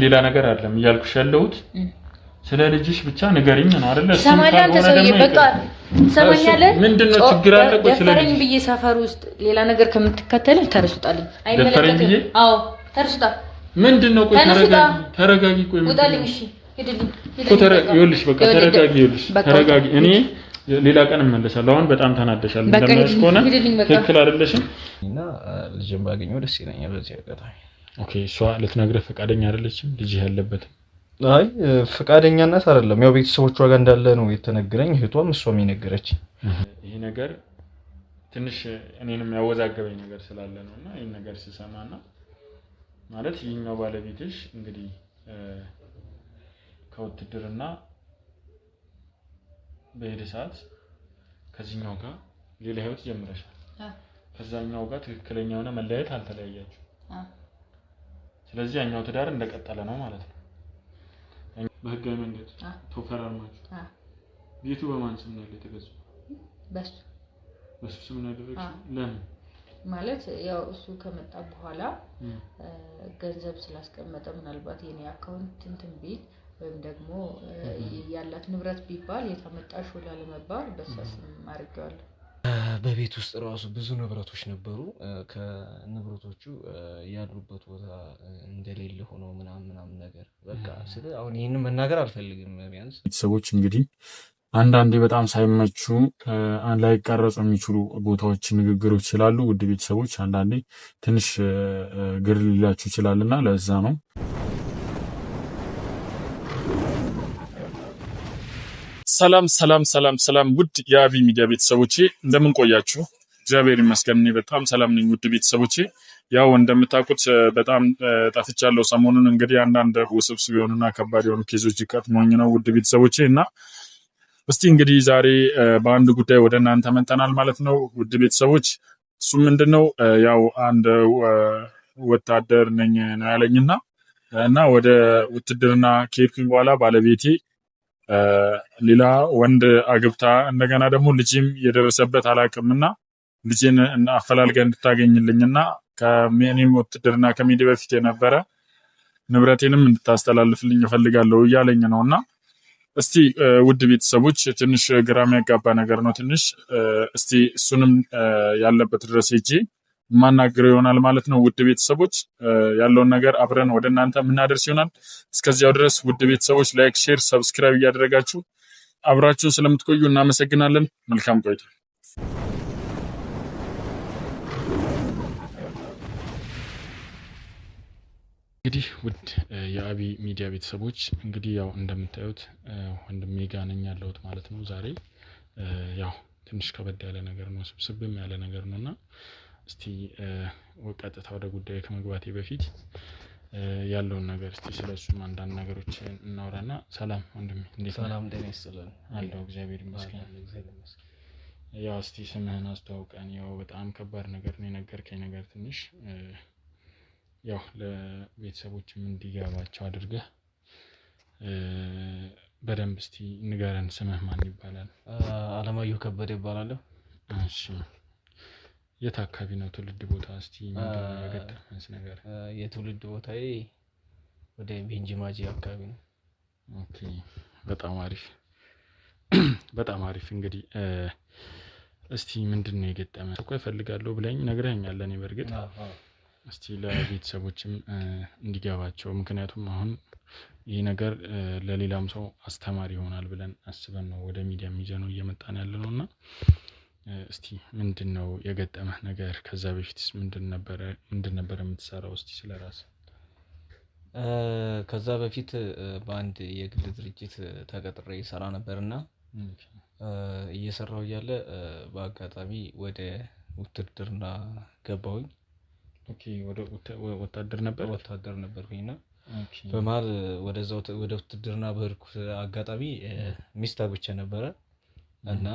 ሌላ ነገር አይደለም እያልኩሽ ያለሁት ስለ ልጅሽ ብቻ ንገሪኝ ነው አይደል? ሰማኛን ተሰውዬ በቃ ሰማኛለህ። ምንድነው ችግር አለ? ቆይ ስለ ልጅሽ ብዬ ሰፈር ውስጥ ሌላ ነገር ከምትከተል ተርሱጣልኝ። አይመለከትም። አዎ ተርሱጣ። ምንድነው? ቆይ ተረጋጊ። ቆይ ውጣልኝ። እሺ ሂድልኝ። ይኸውልሽ በቃ ተረጋጊ። ይኸውልሽ ተረጋጊ። እኔ ሌላ ቀን እመለሳለሁ። አሁን በጣም ተናደሻል። እንደማይሽ ከሆነ ትክክል አይደለሽም እና ልጅም ባገኘው ደስ ይለኛል በዚህ አጋጣሚ። ኦኬ እሷ ልትነግርህ ፈቃደኛ አይደለችም ልጅ ያለበት? አይ ፈቃደኛነት አይደለም፣ ያው ቤተሰቦቿ ጋር እንዳለ ነው የተነገረኝ። እህቷም እሷም የነገረች። ይሄ ነገር ትንሽ እኔንም ያወዛገበኝ ነገር ስላለ ነውና ይሄን ነገር ስሰማና ማለት ይሄኛው ባለቤትሽ እንግዲህ ከውትድርና በሄደ ሰዓት ከዚህኛው ጋር ሌላ ህይወት ጀምረሻል። ከዛኛው ጋር ትክክለኛ የሆነ መለያየት አልተለያያችሁ። ስለዚህ ያኛው ትዳር እንደቀጠለ ነው ማለት ነው። በህጋዊ መንገድ ተፈራርማችሁ። ቤቱ በማን ስም ነው የተገዛው? በሱ ስም ነው ያደረግሽው? ለምን ማለት ያው እሱ ከመጣ በኋላ ገንዘብ ስላስቀመጠ ምናልባት የኔ አካውንት እንትን ቢል ወይም ደግሞ ያላት ንብረት ቢባል የተመጣሽ ወላ ለመባል በሷ ስም አድርጌዋለሁ። በቤት ውስጥ ራሱ ብዙ ንብረቶች ነበሩ። ከንብረቶቹ ያሉበት ቦታ እንደሌለ ሆኖ ምናምን ነገር በቃ ስለ አሁን ይሄንን መናገር አልፈልግም። ቢያንስ ቤተሰቦች እንግዲህ አንዳንዴ በጣም ሳይመቹ ላይ ቀረጹ የሚችሉ ቦታዎች ንግግሮች ስላሉ ውድ ቤተሰቦች አንዳንዴ ትንሽ ግር ሊላችሁ ይችላልና ለዛ ነው። ሰላም ውድ የአቢ ሚዲያ ቤተሰቦቼ እንደምን ቆያችሁ? እግዚአብሔር ይመስገን እኔ በጣም ሰላም ነኝ። ውድ ቤተሰቦቼ ያው እንደምታውቁት በጣም ጠፍቻለሁ። ሰሞኑን እንግዲህ አንዳንድ ውስብስብ የሆኑና ከባድ የሆኑ ኬዞች ይቀጥሙኝ ነው ውድ ቤተሰቦቼ እና እስቲ እንግዲህ ዛሬ በአንድ ጉዳይ ወደ እናንተ መጥተናል ማለት ነው ውድ ቤተሰቦች። እሱ ምንድነው ያው አንድ ወታደር ነኝ ነው ያለኝና እና ወደ ውትድርና ከሄድኩኝ በኋላ ባለቤቴ ሌላ ወንድ አግብታ እንደገና ደግሞ ልጅም የደረሰበት አላቅምና ልጅን አፈላልጋ እንድታገኝልኝና ከኔም ውትድርና ከሜዲ በፊት የነበረ ንብረቴንም እንድታስተላልፍልኝ እፈልጋለሁ እያለኝ ነውና እስቲ ውድ ቤተሰቦች ትንሽ ግራ የሚያጋባ ነገር ነው ትንሽ እስቲ እሱንም ያለበት ድረስ ሄጄ ማናገር ይሆናል ማለት ነው። ውድ ቤተሰቦች ያለውን ነገር አብረን ወደ እናንተ ምናደርስ ይሆናል። እስከዚያው ድረስ ውድ ቤተሰቦች ላይክ፣ ሼር፣ ሰብስክራይብ እያደረጋችሁ አብራችሁን ስለምትቆዩ እናመሰግናለን። መልካም ቆይታ። እንግዲህ ውድ የአቢ ሚዲያ ቤተሰቦች እንግዲህ ያው እንደምታዩት ወንድሜ ጋር ነኝ ያለሁት ማለት ነው። ዛሬ ያው ትንሽ ከበድ ያለ ነገር ነው፣ ስብስብም ያለ ነገር ነውና እስቲ ቀጥታ ወደ ጉዳዩ ከመግባቴ በፊት ያለውን ነገር እስቲ ስለሱም አንዳንድ ነገሮች እናወራና። ሰላም ወንድሜ እንዴት ነህ? ሰላም ጤና ይስጥልን አለሁ እግዚአብሔር ይመስገን። ያው እስቲ ስምህን አስተዋውቀን። ያው በጣም ከባድ ነገር ነው የነገርከኝ ነገር ትንሽ ያው ለቤተሰቦችም እንዲገባቸው አድርገህ በደንብ እስቲ ንገረን። ስምህ ማን ይባላል? አለማየሁ ከበደ ይባላል። እሺ የት አካባቢ ነው ትውልድ ቦታ? እስቲ ምንድነው የገጠመህ ነገር? የትውልድ ቦታዬ ወደ ቤንጂማጂ አካባቢ ነው። ኦኬ በጣም አሪፍ እንግዲህ እስቲ ምንድነው የገጠመህ? እኮ እፈልጋለሁ ብለኝ ነግረኸኛል። እኔ በርግጥ እስቲ ለቤተሰቦችም እንዲገባቸው ምክንያቱም አሁን ይሄ ነገር ለሌላም ሰው አስተማሪ ይሆናል ብለን አስበን ነው ወደ ሚዲያ ይዘነው እየመጣን ያለነውና እስቲ ምንድነው የገጠመህ ነገር? ከዛ በፊትስ ምንድን ነበር የምትሰራው? እስቲ ስለራስ። ከዛ በፊት በአንድ የግል ድርጅት ተቀጥሬ ይሰራ ነበርና እየሰራው እያለ በአጋጣሚ ወደ ውትድርና ገባሁኝ። ኦኬ ወታደር ነበርኩኝና በመሃል ወደ ውትድርና በሄድኩ አጋጣሚ ሚስት አግብቼ ነበረ እና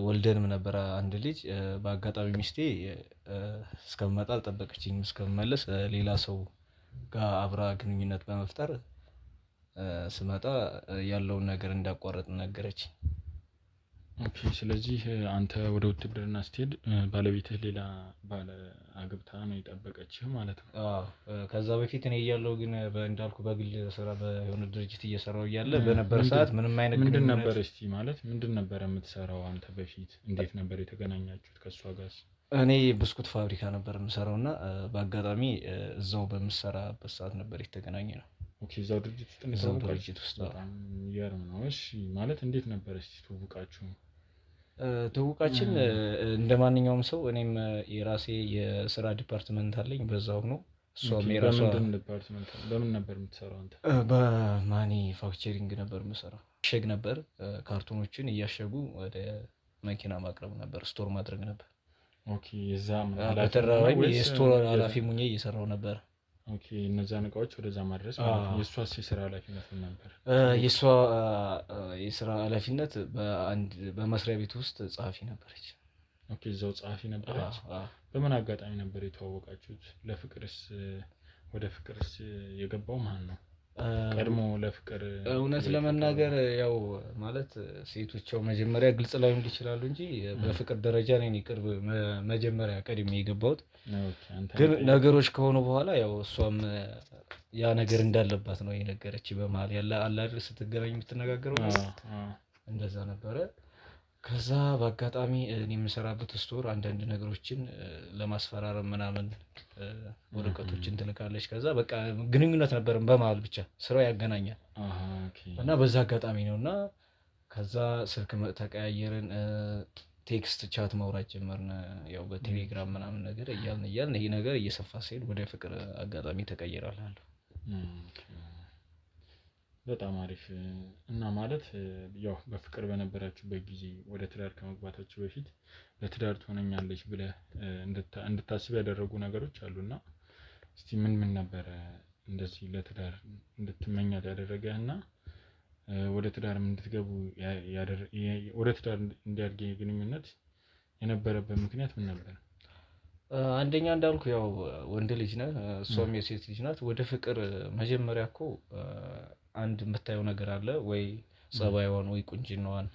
ወልደንም ነበረ አንድ ልጅ። በአጋጣሚ ሚስቴ እስከመጣ አልጠበቀችኝም። እስከመመለስ ሌላ ሰው ጋር አብራ ግንኙነት በመፍጠር ስመጣ ያለውን ነገር እንዳቋረጥ ነገረችኝ። ኦኬ። ስለዚህ አንተ ወደ ውትድርና ስትሄድ ባለቤትህ ሌላ ባለ አግብታ ነው የጠበቀችህ ማለት ነው? ከዛ በፊት እኔ እያለሁ ግን እንዳልኩ በግል ስራ በሆነ ድርጅት እየሰራሁ እያለ በነበረ ሰዓት ምንም አይነት ምንድን ነበር እስቲ ማለት ምንድን ነበር የምትሰራው አንተ በፊት? እንዴት ነበር የተገናኛችሁት ከእሷ ጋር? እኔ ብስኩት ፋብሪካ ነበር የምሰራው እና በአጋጣሚ እዛው በምሰራበት ሰዓት ነበር የተገናኘነው። ኦኬ። እዛው ድርጅት ውስጥ ነው? እዛው ድርጅት ውስጥ። በጣም የሚገርም ነው። እሺ ማለት እንዴት ነበር እስቲ ትውውቃችሁ? ትውውቃችን እንደ ማንኛውም ሰው እኔም የራሴ የስራ ዲፓርትመንት አለኝ በዛው ነው። እሷም የራሷ ዲፓርትመንት። በምን ነበር የምትሰራው አንተ? በማኒፋክቸሪንግ ነበር የምሰራው። እሸግ ነበር፣ ካርቶኖችን እያሸጉ ወደ መኪና ማቅረብ ነበር፣ ስቶር ማድረግ ነበር። ኦኬ። የዛ በተራራዊ የስቶር ኃላፊ ሙኜ እየሰራው ነበር። ኦኬ። እነዛን እቃዎች ወደዛ ማድረስ ማለት ነው። የእሷስ የስራ ኃላፊነት ምን ነበር? የእሷ የስራ ኃላፊነት በመስሪያ ቤት ውስጥ ጸሐፊ ነበረች። ኦኬ። እዛው ጸሐፊ ነበረች። በምን አጋጣሚ ነበር የተዋወቃችሁት? ለፍቅርስ ወደ ፍቅርስ የገባው ማን ነው? ቀድሞ ለፍቅር እውነት ለመናገር ያው ማለት ሴቶቻው መጀመሪያ ግልጽ ላይሆን ይችላሉ እንጂ በፍቅር ደረጃ ነኝ ቅርብ መጀመሪያ ቀድሜ የገባሁት። ግን ነገሮች ከሆኑ በኋላ ያው እሷም ያ ነገር እንዳለባት ነው የነገረች። በመሀል ያለ አለ አይደል ስትገናኙ የምትነጋገረው እንደዛ ነበረ። ከዛ በአጋጣሚ እኔ የምሰራበት ስቶር አንዳንድ ነገሮችን ለማስፈራረም ምናምን ወረቀቶችን ትልካለች። ከዛ በቃ ግንኙነት ነበርን በመሀል ብቻ ስራው ያገናኛል እና በዛ አጋጣሚ ነው እና ከዛ ስልክ ተቀያየርን፣ ቴክስት ቻት ማውራት ጀመርን። ያው በቴሌግራም ምናምን ነገር እያልን ይሄ ነገር እየሰፋ ሲሄድ ወደ ፍቅር አጋጣሚ ተቀይራለሁ። በጣም አሪፍ። እና ማለት ያው በፍቅር በነበራችሁበት ጊዜ ወደ ትዳር ከመግባታችሁ በፊት ለትዳር ትሆነኛለች ብለህ እንድታስብ ያደረጉ ነገሮች አሉና እስቲ ምን ምን ነበረ እንደዚህ ለትዳር እንድትመኛት ያደረገህ እና ወደ ትዳርም እንድትገቡ ወደ ትዳር እንዲያድግ ግንኙነት የነበረበት ምክንያት ምን ነበር? አንደኛ እንዳልኩ ያው ወንድ ልጅ ነህ፣ እሷም የሴት ልጅ ናት። ወደ ፍቅር መጀመሪያ እኮ አንድ የምታየው ነገር አለ ወይ ጸባይዋን ወይ ቁንጅናዋን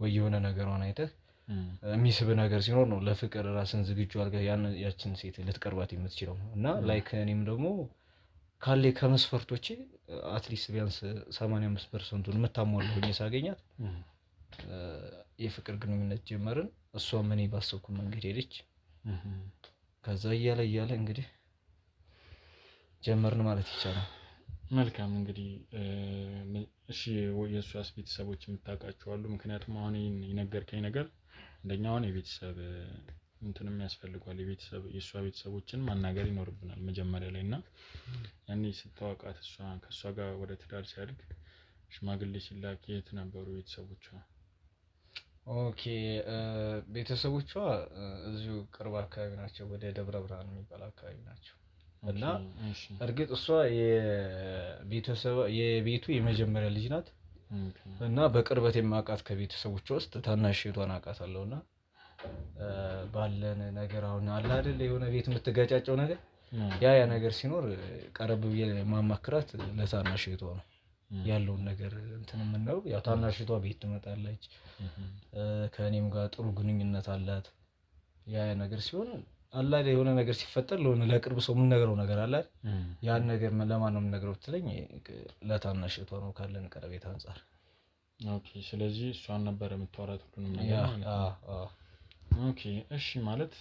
ወይ የሆነ ነገሯን አይተህ የሚስብ ነገር ሲኖር ነው ለፍቅር ራስን ዝግጁ አድርገህ ያችን ሴት ልትቀርባት የምትችለው እና ላይክ እኔም ደግሞ ካለ ከመስፈርቶቼ አትሊስት ቢያንስ 85% የምታሟላ ሆኜ ሳገኛት የፍቅር ግንኙነት ጀመርን። እሷም እኔ ባሰብኩት መንገድ ሄደች። ከዛ እያለ እንግዲህ ጀመርን ማለት ይቻላል። መልካም እንግዲህ እሺ የእሷስ ቤተሰቦች የምታውቃቸው አሉ? ምክንያቱም አሁን የነገርከኝ ነገር አንደኛውን የቤተሰብ እንትንም ያስፈልጓል። የእሷ ቤተሰቦችን ማናገር ይኖርብናል መጀመሪያ ላይ እና ያኔ ስታወቃት ከእሷ ጋር ወደ ትዳር ሲያድግ ሽማግሌ ሲላክ የት ነበሩ ቤተሰቦቿ? ኦኬ ቤተሰቦቿ እዚሁ ቅርብ አካባቢ ናቸው። ወደ ደብረ ብርሃን የሚባል አካባቢ ናቸው እና እርግጥ እሷ የቤቱ የመጀመሪያ ልጅ ናት እና በቅርበት የማውቃት ከቤተሰቦቿ ውስጥ ታናሽ እህቷን አውቃታለሁ እና ባለን ነገር አሁን አለ አይደል የሆነ ቤት የምትገጫጨው ነገር ያ ነገር ሲኖር ቀረብ ብዬ ማማክራት ለታናሽ እህቷ ነው ያለውን ነገር እንትን የምንለው። ያው ታናሽ እህቷ ቤት ትመጣለች፣ ከእኔም ጋር ጥሩ ግንኙነት አላት። ያ ነገር ሲሆን አለ አይደል የሆነ ነገር ሲፈጠር ለቅርብ ሰው የምንነግረው ነገር አለ አይደል ያን ነገር ለማን ነው የምንነግረው ብትለኝ ለታናሽ እህቷ ነው ካለን ቀረቤት አንፃር። ኦኬ ስለዚህ እሷን ነበር የምታወራት ሁሉንም ነገር ማለት ነው። ኦኬ እሺ ማለት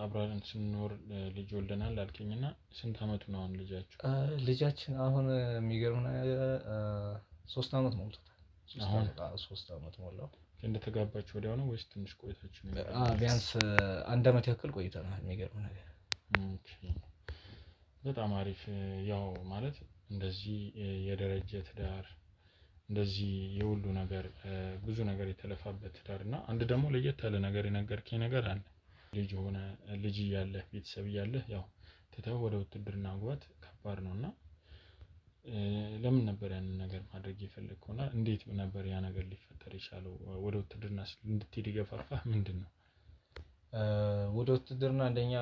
አብረን ስንኖር ልጅ ወልደናል አልከኝና ስንት አመቱ ነው አሁን ልጃችሁ? ልጃችን አሁን የሚገርም ነገር 3 አመት ሞልቶታል። አሁን 3 አመት ሞላው። እንደተጋባችሁ ወዲያው ነው ወይስ ትንሽ ቆይታችሁ ነው? ቢያንስ 1 አመት ያክል ቆይተናል። የሚገርም ነገር። ኦኬ በጣም አሪፍ። ያው ማለት እንደዚህ የደረጀ ትዳር እንደዚህ የሁሉ ነገር ብዙ ነገር የተለፋበት ትዳር እና አንድ ደግሞ ለየት ያለ ነገር የነገርከኝ ነገር አለ። ልጅ እያለህ ቤተሰብ እያለህ ያው ትተህ ወደ ውትድርና መግባት ከባድ ነውና ለምን ነበር ያንን ነገር ማድረግ የፈለግከውና እንዴት ነበር ያ ነገር ሊፈጠር የቻለው? ወደ ውትድርና እንድትሄድ የገፋፋህ ምንድነው? ወደ ውትድርና አንደኛ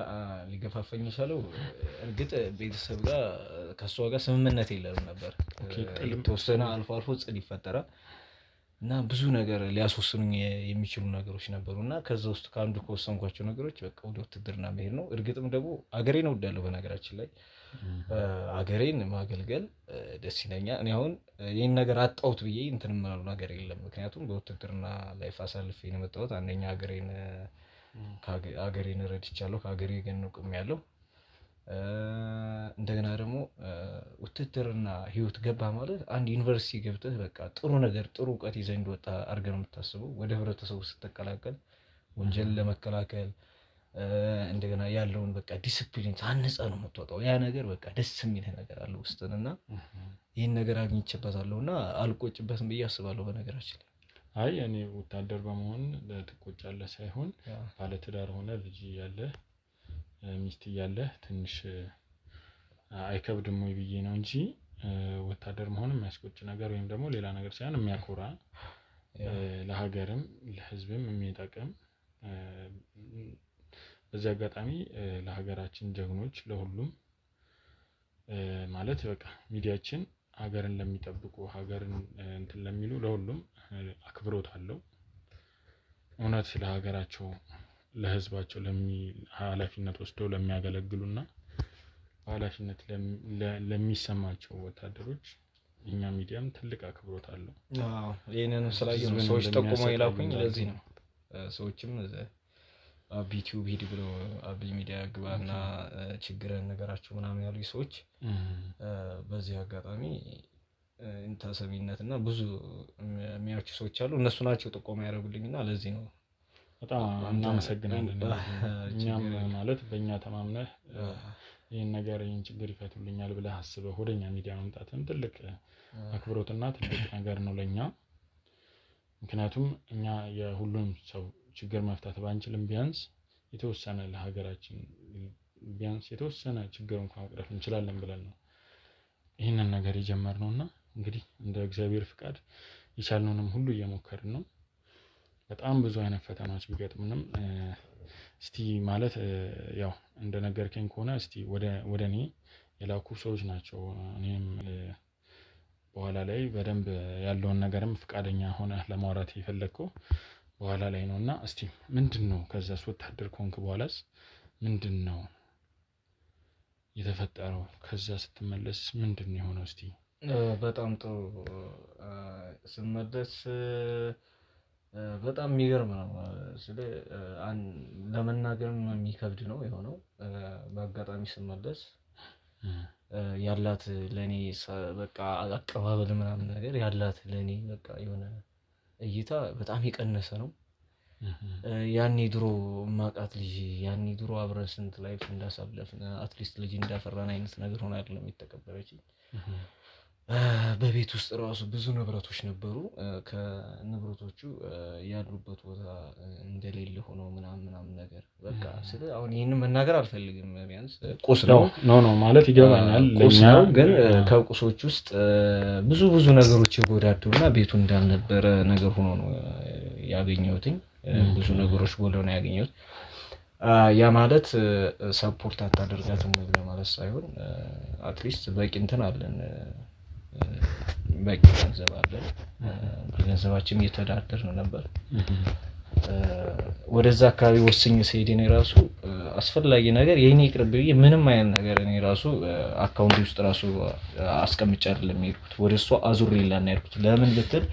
ሊገፋፈኝ የቻለው እርግጥ ቤተሰብ ጋር ከሷ ጋር ስምምነት የለንም ነበር። የተወሰነ አልፎ ጽድ ይፈጠራል። እና ብዙ ነገር ሊያስወስኑኝ የሚችሉ ነገሮች ነበሩና ከዛ ውስጥ ከአንዱ ከወሰንኳቸው ነገሮች በቃ ወደ ውትድርና መሄድ ነው። እርግጥም ደግሞ አገሬን እወዳለሁ። በነገራችን ላይ አገሬን ማገልገል ደስ ይለኛል። እኔ አሁን ይህን ነገር አጣሁት ብዬ እንትን የምለው ነገር የለም። ምክንያቱም በውትድርና ላይፍ አሳልፌ ነው የመጣሁት። አንደኛ አገሬን ረድቻለሁ፣ ከአገሬ ግን ቆሜያለሁ። እንደገና ደግሞ ውትድርና ህይወት ገባ ማለት አንድ ዩኒቨርሲቲ ገብተህ በቃ ጥሩ ነገር ጥሩ እውቀት ይዘህ እንደወጣ አድርገህ ነው የምታስበው። ወደ ህብረተሰቡ ስትቀላቀል ወንጀል ለመከላከል እንደገና ያለውን በቃ ዲሲፕሊን ታንጸ ነው የምትወጣው። ያ ነገር በቃ ደስ የሚል ነገር አለው ውስጥን እና ይህን ነገር አግኝቼበታለሁ እና አልቆጭበትም ብዬ አስባለሁ። በነገራችን ላይ አይ እኔ ወታደር በመሆን ትቆጫለህ ሳይሆን ባለትዳር ሆነ ልጅ ያለህ ሚስት ያለህ ትንሽ አይከብድም ወይ ብዬ ነው እንጂ ወታደር መሆን የሚያስቆጭ ነገር ወይም ደግሞ ሌላ ነገር ሳይሆን የሚያኮራ ለሀገርም ለህዝብም የሚጠቅም በዚህ አጋጣሚ ለሀገራችን ጀግኖች ለሁሉም ማለት በቃ ሚዲያችን ሀገርን ለሚጠብቁ ሀገርን እንትን ለሚሉ ለሁሉም አክብሮት አለው። እውነት ለሀገራቸው ለህዝባቸው ኃላፊነት ወስደው ለሚያገለግሉና ኃላፊነት ለሚሰማቸው ወታደሮች እኛ ሚዲያም ትልቅ አክብሮት አለው። ይሄንን ስላየሁ ሰዎች ጠቁመው ይላኩኝ። ለዚህ ነው ሰዎችም ዩቲዩብ ሂድ ብሎ አብይ ሚዲያ ግባና ችግርን ነገራቸው ምናምን ያሉ ሰዎች በዚህ አጋጣሚ ተሰሚነትና ብዙ የሚያዩት ሰዎች አሉ። እነሱ ናቸው ጥቆማ ያደርጉልኝና ለዚህ ነው በጣም እናመሰግናለን። እኛም ማለት በእኛ ተማምነህ ይህን ነገር ይህን ችግር ይፈቱልኛል ብለህ አስበህ ወደኛ ሚዲያ መምጣትም ትልቅ አክብሮትና ትልቅ ነገር ነው ለኛ። ምክንያቱም እኛ የሁሉም ሰው ችግር መፍታት ባንችልም ቢያንስ የተወሰነ ለሀገራችን ቢያንስ የተወሰነ ችግር እንኳን መቅረፍ እንችላለን ብለን ነው ይህንን ነገር የጀመርነውና እንግዲህ እንደ እግዚአብሔር ፍቃድ የቻልነውንም ሁሉ እየሞከርን ነው። በጣም ብዙ አይነት ፈተናዎች ቢገጥሙንም እስቲ ማለት ያው እንደነገርከኝ ከሆነ እስቲ ወደ እኔ የላኩ ሰዎች ናቸው። እኔም በኋላ ላይ በደንብ ያለውን ነገርም ፍቃደኛ ሆነ ለማውራት የፈለግከው በኋላ ላይ ነውና እስቲ ምንድነው ከዛስ ወታደር ኮንክ በኋላስ ምንድነው የተፈጠረው? ከዛ ስትመለስ ምንድነው የሆነው? እስቲ በጣም ጥሩ ስመለስ በጣም የሚገርም ነው። ለመናገርም የሚከብድ ነው የሆነው። በአጋጣሚ ስመለስ ያላት ለኔ በቃ አቀባበል ምናምን ነገር ያላት ለኔ በቃ የሆነ እይታ በጣም የቀነሰ ነው። ያኔ ድሮ ማቃት ልጅ ያኔ ድሮ አብረን ስንት ላይፍ እንዳሳለፍን አትሊስት ልጅ እንዳፈራን አይነት ነገር ሆነ አይደለም የተቀበለችኝ። በቤት ውስጥ ራሱ ብዙ ንብረቶች ነበሩ። ከንብረቶቹ ያሉበት ቦታ እንደሌለ ሆኖ ምናምን ነገር በቃ አሁን ይሄንን መናገር አልፈልግም። ቢያንስ ቁስ ነው ማለት ይገባኛል። ቁስ ነው ግን ከቁሶች ውስጥ ብዙ ነገሮች ይጎዳዱና ቤቱ እንዳልነበረ ነገር ሆኖ ነው ያገኘሁትኝ። ብዙ ነገሮች ጎለው ነው ያገኘሁት። ያ ማለት ሰፖርት አታደርጋትም ማለት ሳይሆን አትሊስት በቂ እንትን አለን፣ በቂ ገንዘብ አለን። በገንዘባችን እየተዳደርን ነበር። ወደዛ አካባቢ ወስኜ ስሄድ እኔ ራሱ አስፈላጊ ነገር የኔ ይቅርብ ብዬ ምንም አይነት ነገር እኔ ራሱ አካውንት ውስጥ ራሱ አስቀምጬ አይደለም የሄድኩት፣ ወደሷ አዙሬላና የሄድኩት። ለምን ብትል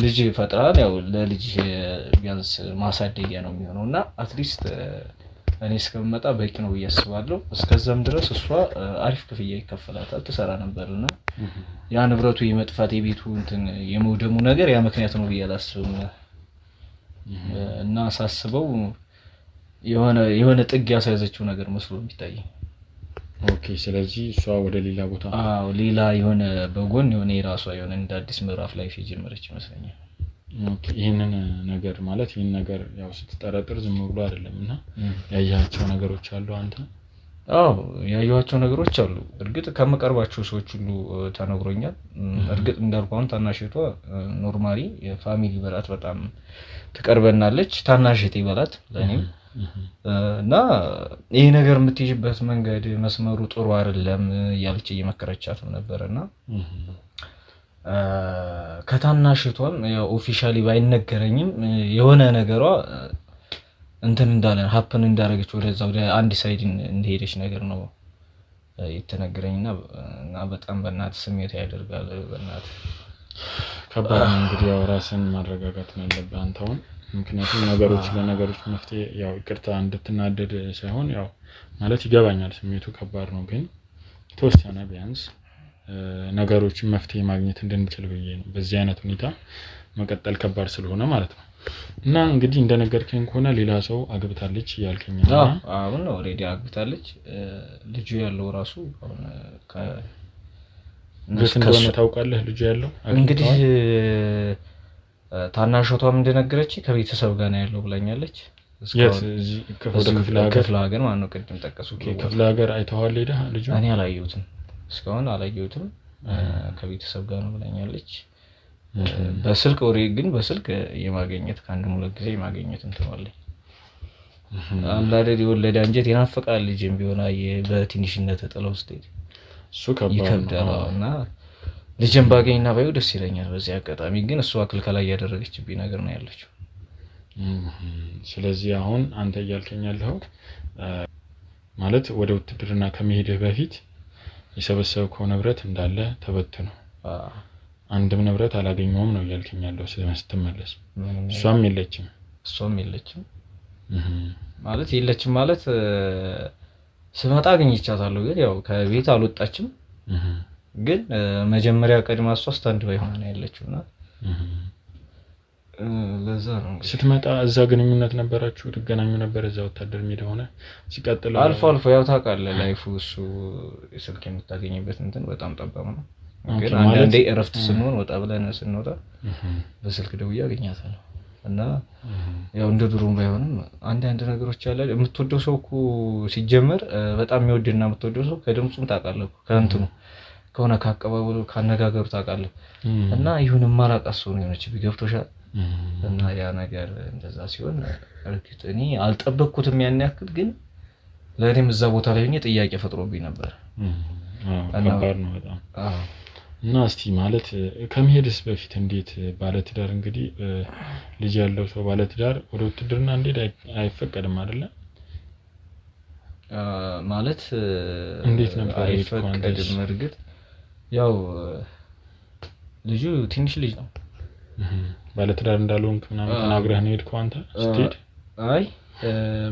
ልጅ ፈጥራል፣ ያው ለልጅ ቢያንስ ማሳደጊያ ነው የሚሆነውና አትሊስት እኔ እስከምመጣ በቂ ነው ብዬ አስባለሁ። እስከዛም ድረስ እሷ አሪፍ ክፍያ ይከፈላታል፣ ትሰራ ነበርና ያ ንብረቱ የመጥፋት የቤቱ እንትን የመውደሙ ነገር ያ ምክንያት ነው ብዬ አላስብም። እና ሳስበው የሆነ ጥግ ያሳዘችው ነገር መስሎ የሚታይ። ኦኬ ስለዚህ እሷ ወደ ሌላ ቦታ ሌላ የሆነ በጎን የሆነ የራሷ የሆነ እንደ አዲስ ምዕራፍ ላይፍ የጀመረች ይመስለኛል። ኦኬ ይሄንን ነገር ማለት ይሄን ነገር ያው ስትጠረጥር ዝም ብሎ አይደለምና ያያቸው ነገሮች አሉ አንተ? አዎ ያያቸው ነገሮች አሉ። እርግጥ ከመቀርባቸው ሰዎች ሁሉ ተነግሮኛል። እርግጥ እንዳልኳን ታናሽቷ ኖርማሊ የፋሚሊ በላት በጣም ተቀርበናለች። ታናሽቴ በላት ለኔም እና ይሄ ነገር የምትይዥበት መንገድ መስመሩ ጥሩ አይደለም እያለች እየመከረቻትም ነበርና ከታናሽቷም ያው ኦፊሻሊ ባይነገረኝም የሆነ ነገሯ እንትን እንዳለ ሀፕን እንዳረገች ወደዛ ወደ አንድ ሳይድ እንደሄደች ነገር ነው የተነገረኝና በጣም በእናት ስሜት ያደርጋል። በእናት ከባድ ነው እንግዲህ ያው ራስን ማረጋጋት ነው ያለብህ አንተውን። ምክንያቱም ለነገሮች መፍትሄ ያው ይቅርታ እንድትናደድ ሳይሆን ያው ማለት ይገባኛል ስሜቱ ከባድ ነው፣ ግን ተወሰነ ቢያንስ ነገሮችን መፍትሄ ማግኘት እንድንችል ብዬ ነው። በዚህ አይነት ሁኔታ መቀጠል ከባድ ስለሆነ ማለት ነው። እና እንግዲህ እንደነገርከኝ ከሆነ ሌላ ሰው አግብታለች እያልከኝ ነው? አሁን ኦሬዲ አግብታለች። ልጁ ያለው ራሱ አሁን እንደሆነ ታውቃለህ? ልጁ ያለው እንግዲህ ታናሽቷም እንደነገረች ከቤተሰብ ጋር ነው ያለው ብላኛለች። ክፍለ ሀገር ማለት ነው። ቅድም ጠቀሱ ክፍለ ሀገር አይተኸዋል ሄደህ? ልጁ እኔ አላየሁትም፣ እስካሁን አላየሁትም። ከቤተሰብ ጋር ነው ብላኛለች። በስልክ ወሬ ግን በስልክ የማገኘት ከአንድ ሁለት ጊዜ የማገኘት እንትዋለኝ። አንዳንዴ የወለደ አንጀት ይናፍቃል። ልጅም ቢሆን በትንሽነት ጥለው ስትሄድ እሱ ከባድ ይከብዳል እና ልጅም ባገኝና ባየው ደስ ይለኛል። በዚህ አጋጣሚ ግን እሷ ክልከላ እያደረገችብኝ ነገር ነው ያለችው። ስለዚህ አሁን አንተ እያልከኝ ያለው ማለት ወደ ውትድርና ከመሄድህ በፊት የሰበሰብከው ንብረት እንዳለ ተበትኖ አንድም ንብረት አላገኘውም ነው እያልከኝ ያለው ስትመለስ? እሷም የለችም ማለት የለችም ማለት ስመጣ አግኝቻታለሁ፣ ግን ያው ከቤት አልወጣችም። ግን መጀመሪያ ቀድማ እሷ ስታንድ ባይ ሆና ነው ያለችውና ለዛ ነው ስትመጣ እዛ ግንኙነት ነበራችሁ? ትገናኙ ነበር እዛ ወታደር ሜዳ ሆነ? ሲቀጥል አልፎ ያው ታውቃለህ ላይፉ እሱ የስልክ የምታገኝበት እንትን በጣም ጠባብ ነው። ግን አንዳንዴ እረፍት ስንሆን ወጣ ብለን ስንወጣ በስልክ ደውዬ አገኛታለሁ እና ያው እንደ ድሮም ባይሆንም አንዳንድ ነገሮች አለ። የምትወደው ሰው እኮ ሲጀመር በጣም የሚወድና የምትወደው ሰው ከድምጹም ታውቃለህ፣ ከእንትኑ ከሆነ ካቀባበሉ ካነጋገሩ ታውቃለህ። እና ይሁን ማራቃስ ሰው ነው የሆነች ቢገብቶሻል። እና ያ ነገር እንደዛ ሲሆን እርግጥ እኔ አልጠበቅኩትም ያን ያክል፣ ግን ለኔም እዛ ቦታ ላይ ሆኜ ጥያቄ ፈጥሮብኝ ነበር። ከባድ ነው በጣም። እና እስቲ ማለት ከመሄድስ በፊት እንዴት ባለትዳር እንግዲህ ልጅ ያለው ሰው ባለትዳር ወደ ውትድርና እንዴት አይፈቀድም አይደለ? ማለት እንዴት ነበር አይፈቀድም? እርግጥ ያው ልጁ ትንሽ ልጅ ነው። ባለትዳር እንዳልሆንክ ምናምን ተናግረህ ነው የሄድከው አንተ ስትሄድ? አይ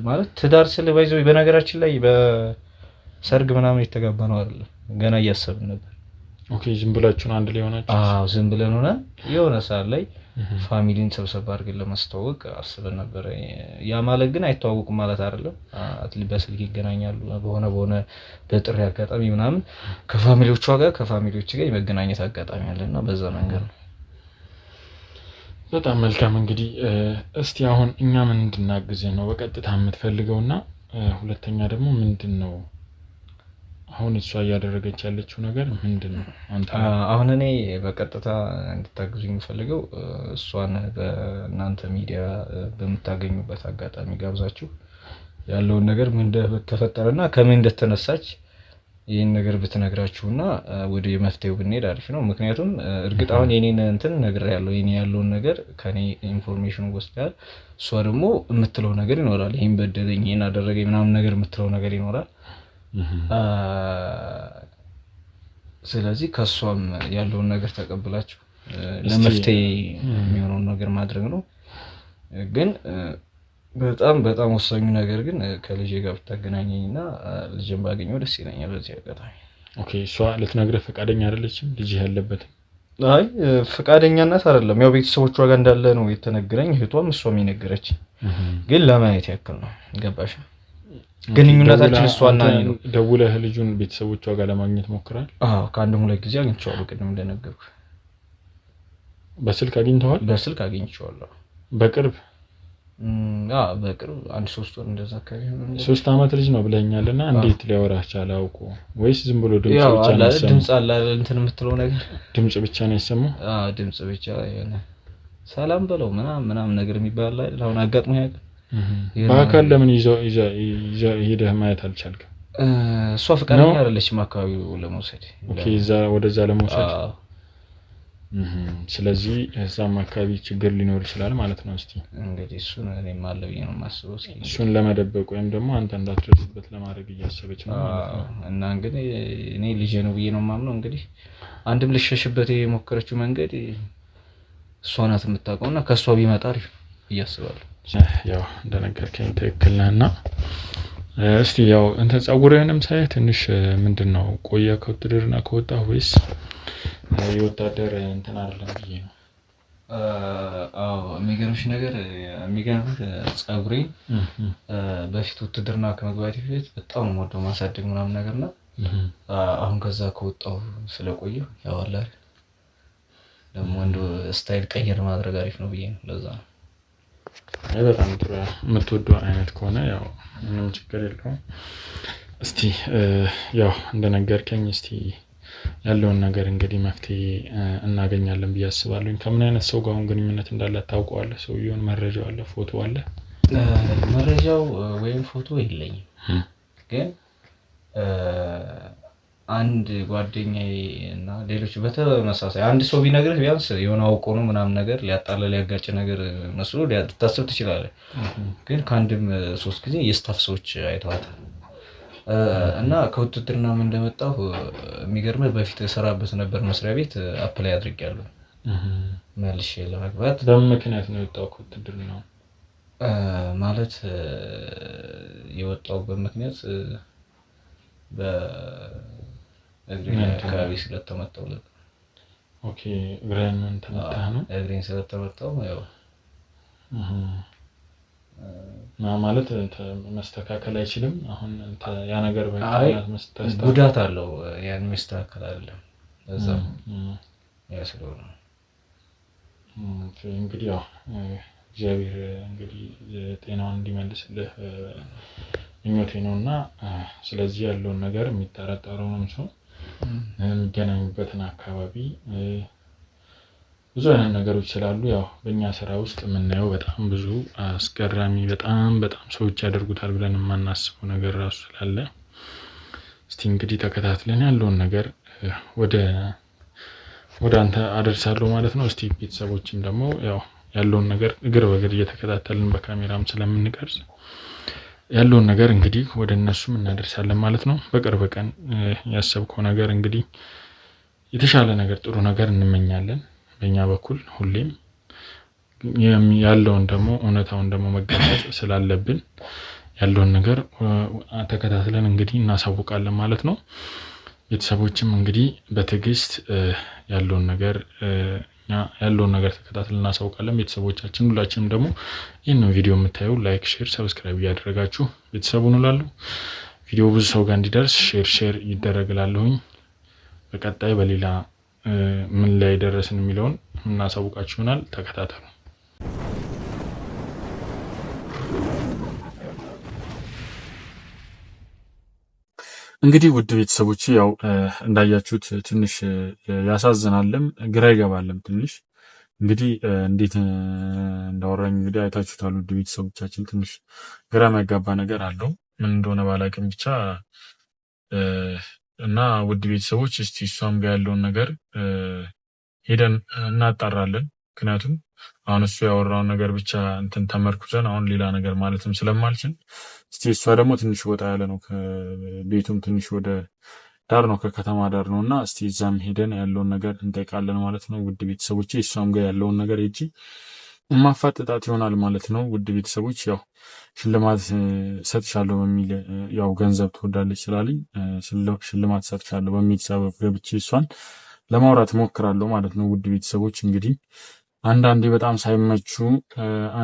ማለት ትዳር ስለባይዘው በነገራችን ላይ በሰርግ ምናምን የተጋባ ነው አይደለም፣ ገና እያሰብን ነበር። ኦኬ ዝም ብላችሁ አንድ ላይ ሆናችሁ? ዝም ብለን ሆነ የሆነ ሰዓት ላይ ፋሚሊን ሰብሰብ አድርገን ለማስተዋወቅ አስበን ነበር። ያ ማለት ግን አይተዋወቁም ማለት አይደለም። በስልክ ይገናኛሉ በሆነ በጥሪ አጋጣሚ ምናምን ከፋሚሊዎቿ ጋር ጋር የመገናኘት አጋጣሚ አለና በዛ መንገድ ነው። በጣም መልካም። እንግዲህ እስቲ አሁን እኛ ምን እንድናግዝህ ነው በቀጥታ የምትፈልገውና ሁለተኛ ደግሞ ምንድነው አሁን እሷ እያደረገች ያለችው ነገር ምንድነው? አንተ አሁን እኔ በቀጥታ እንድታግዙኝ የምፈልገው እሷን በእናንተ ሚዲያ በመታገኙበት አጋጣሚ ጋብዛችሁ ያለውን ነገር ምን እንደተፈጠረና ከምን እንደተነሳች ይሄን ነገር ብትነግራችሁና ወደ መፍትሄው ብንሄድ አሪፍ ነው። ምክንያቱም እርግጥ አሁን የኔን እንትን ነግሬያለሁ። የኔ ያለውን ነገር ከኔ ኢንፎርሜሽን ወስዳል። እሷ ደግሞ የምትለው ነገር ይኖራል። ይሄን በደለኝ ይሄን አደረገኝ ምናምን ነገር የምትለው ነገር ይኖራል። ስለዚህ ከሷም ያለውን ነገር ተቀብላችሁ ለመፍትሄ የሚሆነውን ነገር ማድረግ ነው። ግን በጣም ወሳኙ ነገር ግን ከልጄ ጋር ብታገናኘኝና ልጄን ባገኘው ደስ ይለኛል በዚህ አጋጣሚ። ኦኬ እሷ ልትነግርህ ፈቃደኛ አይደለችም ልጅ ያለበት? አይ ፈቃደኛነት አይደለም፣ ያው ቤተሰቦቿ ጋር እንዳለ ነው የተነገረኝ። እህቷም እሷም የነገረች ግን ለማየት ያክል ነው። ገባሽ? ግንኙነታችን እሷና እኔ ነው። ደውለህ ልጁን ቤተሰቦቿ ጋር ለማግኘት ሞክራል? ከአንድም ሁለት ጊዜ አግኝቼዋለሁ። ቅድም እንደነገርኩህ በስልክ አግኝተዋል? በስልክ አግኝቼዋለሁ። በቅርብ? በቅርብ 1-3 ወር እንደዛ አካባቢ ነው። 3 አመት ልጅ ነው ብለኛልና እንዴት ሊያወራህ ቻለ? አውቆ ወይስ ዝም ብሎ ድምጽ ብቻ ነው የሰማው? ድምጽ አለ እንትን የምትለው ነገር ድምጽ ብቻ ነው የሰማው? ድምጽ ብቻ የሆነ ሰላም በለው ምናምን ነገር የሚባል አይደል? አሁን አጋጥሞ ያውቃል? በአካል ለምን ይዘው ሄደህ ማየት አልቻልክም? እሷ ፈቃደኛ አይደለችም አካባቢው ለመውሰድ። ኦኬ ወደዛ ለመውሰድ ስለዚህ እዛም አካባቢ ችግር ሊኖር ይችላል ማለት ነው። እስቲ እንግዲህ እሱን እኔም አለ ብዬ ነው የማስበው። እስኪ እሱን ለመደበቅ ወይም ደግሞ አንተ እንዳትደርስበት ለማድረግ እያሰበች ነው ማለት ነው። እና እንግዲህ እኔ ልጄ ነው ብዬ ነው የማምነው። እንግዲህ አንድም ልሸሽበት የሞከረችው መንገድ እሷ ናት የምታውቀውና ከእሷ ቢመጣ አሪፍ ብዬ አስባለሁ። ያው እንደነገርከኝ ትክክል ነህና እስቲ ያው እንትን ጸጉርህንም ሳይ ትንሽ ምንድነው ቆየ ከውትድርና ከወጣህ ወይስ የወታደር እንትን አይደለም ብዬ ነው? አዎ የሚገርምሽ ነገር የሚገርምሽ ጸጉሬን በፊት ውትድርና ከመግባቴ በፊት በጣም ነው የምወደው ማሳደግ ምናምን ነገር እና አሁን ከዛ ከወጣሁ ስለቆየሁ ያው አለ ደግሞ እንደ ስታይል ቀየር ማድረግ አሪፍ ነው ብዬ ነው። ለዛ ነው በጣም ጥሩ የምትወደው አይነት ከሆነ ያው ምንም ችግር የለውም። እስቲ ያው እንደነገርከኝ እስቲ ያለውን ነገር እንግዲህ መፍትሄ እናገኛለን ብዬ አስባለሁ። ከምን አይነት ሰው ጋር አሁን ግንኙነት እንዳለ ታውቀዋለህ? ሰውየውን መረጃው አለ? ፎቶ አለ? መረጃው ወይም ፎቶ የለኝም፣ ግን አንድ ጓደኛዬ እና ሌሎች በተመሳሳይ አንድ ሰው ቢነግርህ ቢያንስ የሆነ አውቆ ነው ምናምን ነገር ሊያጣላ ሊያጋጭ ነገር መስሎ ልታስብ ትችላለህ። ግን ከአንድም 3 ጊዜ የስታፍ ሰዎች አይተዋታል። እና ከውትድርና ምን እንደመጣሁ የሚገርምህ በፊት የሰራበት ነበር መስሪያ ቤት አፕላይ አድርጌያለሁ መልሼ ለመግባት። በምን ምክንያት ነው የወጣው ከውትድርና? ማለት የወጣሁበት ምክንያት በእግሬ አካባቢ ስለተመታሁ። ኦኬ እግሬን ተመታህ ነው? እግሬን ስለተመታሁ ያው ማለት መስተካከል አይችልም። አሁን ያ ነገር ጉዳት አለው፣ ያን መስተካከል አይደለም። ለዛ ያ ስለሆነ እንግዲህ ያው እግዚአብሔር እንግዲህ ጤናውን እንዲመልስልህ ምኞቴ ነውና ስለዚህ ያለውን ነገር የሚጠረጠረውንም ሰው የሚገናኙበትን አካባቢ ብዙ አይነት ነገሮች ስላሉ ያው በእኛ ስራ ውስጥ የምናየው በጣም ብዙ አስገራሚ በጣም ሰዎች ያደርጉታል ብለን የማናስበው ነገር ራሱ ስላለ እስቲ እንግዲህ ተከታትለን ያለውን ነገር ወደ አንተ አደርሳለሁ ማለት ነው። እስቲ ቤተሰቦችም ደግሞ ያው ያለውን ነገር እግር በእግር እየተከታተልን በካሜራም ስለምንቀርጽ ያለውን ነገር እንግዲህ ወደ እነሱም እናደርሳለን ማለት ነው። በቅርብ ቀን ያሰብከው ነገር እንግዲህ የተሻለ ነገር ጥሩ ነገር እንመኛለን በእኛ በኩል ሁሌም ያለውን ደግሞ እውነታውን ደግሞ መጋለጥ ስላለብን ያለውን ነገር ተከታትለን እንግዲህ እናሳውቃለን ማለት ነው። ቤተሰቦችም እንግዲህ በትዕግስት ያለውን ነገር ተከታትለን እናሳውቃለን። ቤተሰቦቻችን ሁላችንም ደግሞ ይህንን ቪዲዮ የምታዩ ላይክ፣ ሼር፣ ሰብስክራይብ እያደረጋችሁ ቤተሰቡን እላለሁ። ቪዲዮ ብዙ ሰው ጋር እንዲደርስ ሼር ይደረግላለሁኝ። በቀጣይ በሌላ ምን ላይ ደረስን የሚለውን እናሳውቃችሁ ይሆናል። ተከታተሉ። እንግዲህ ውድ ቤተሰቦች ያው እንዳያችሁት ትንሽ ያሳዝናልም ግራ ይገባልም ትንሽ እንግዲህ እንዴት እንዳወራኝ እንግዲህ አይታችሁታል። ውድ ቤተሰቦቻችን ትንሽ ግራ የሚያጋባ ነገር አለው ምን እንደሆነ ባላቅም ብቻ እና ውድ ቤተሰቦች እስቲ እሷም ጋር ያለውን ነገር ሄደን እናጣራለን። ምክንያቱም አሁን እሱ ያወራውን ነገር ብቻ እንትን ተመርኩዘን አሁን ሌላ ነገር ማለትም ስለማልችል እስቲ እሷ ደግሞ ትንሽ ወጣ ያለ ነው ከቤቱም ትንሽ ወደ ዳር ነው ከከተማ ዳር ነውና እስቲ እዛም ሄደን ያለውን ነገር እንጠይቃለን ማለት ነው። ውድ ቤተሰቦቼ እሷም ጋር ያለውን ነገር እጂ ማፋጠጣት ይሆናል ማለት ነው። ውድ ቤተሰቦች ያው ሽልማት ሰጥቻለሁ በሚል ያው ገንዘብ ትወዳለች ስላለኝ ሽልማት ሰጥቻለሁ በሚል ሰበብ ገብቼ እሷን ለማውራት ሞክራለሁ ማለት ነው። ውድ ቤተሰቦች እንግዲህ አንዳንዴ በጣም ሳይመቹ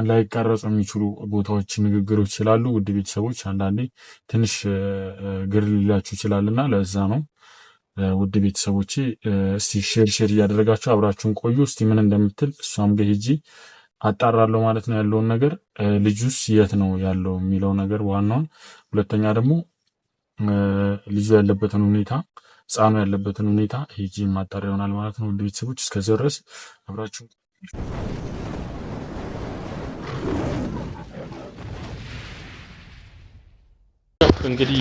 ላይቀረጹ የሚችሉ ቦታዎች ንግግሮች ስላሉ ውድ ቤተሰቦች አንዳንዴ ትንሽ ግር ሊላችሁ ይችላልና ለዛ ነው። ውድ ቤተሰቦቼ እስቲ ሼር እያደረጋችሁ አብራችሁን ቆዩ። እስቲ ምን እንደምትል እሷም ጋር ሄጂ አጣራለሁ ማለት ነው ያለውን ነገር። ልጁስ የት ነው ያለው የሚለው ነገር ዋናውን፣ ሁለተኛ ደግሞ ልጁ ያለበትን ሁኔታ ህፃኑ ያለበትን ሁኔታ ሄጂ ማጣራ ይሆናል ማለት ነው። ውድ ቤተሰቦች እስከዚያው ድረስ አብራችሁ እንግዲህ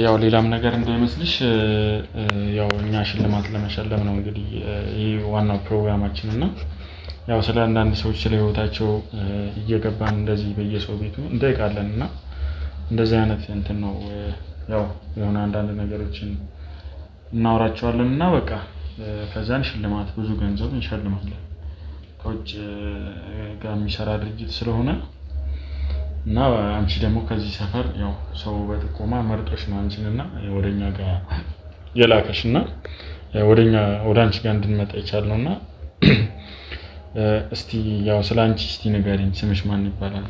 ያው ሌላም ነገር እንዳይመስልሽ ያው እኛ ሽልማት ለመሸለም ነው እንግዲህ ይሄ ዋናው ፕሮግራማችን እና ያው ስለ አንዳንድ ሰዎች ስለ ህይወታቸው እየገባን እንደዚህ በየሰው ቤቱ እንጠይቃለን እና እንደዚህ አይነት እንትን ነው ያው የሆነ አንዳንድ ነገሮችን እናወራቸዋለን እና በቃ ከዛን ሽልማት ብዙ ገንዘብ እንሸልማለን ከውጭ ጋር የሚሰራ ድርጅት ስለሆነ እና አንቺ ደግሞ ከዚህ ሰፈር ያው ሰው በጥቆማ መርጦሽ ነው አንቺንና ወደኛ ጋር የላከሽና ወደ አንቺ ጋር እንድንመጣ ይቻልነውና እስቲ ያው ስላንቺ እስቲ ንገሪኝ ስምሽ ማን ይባላል?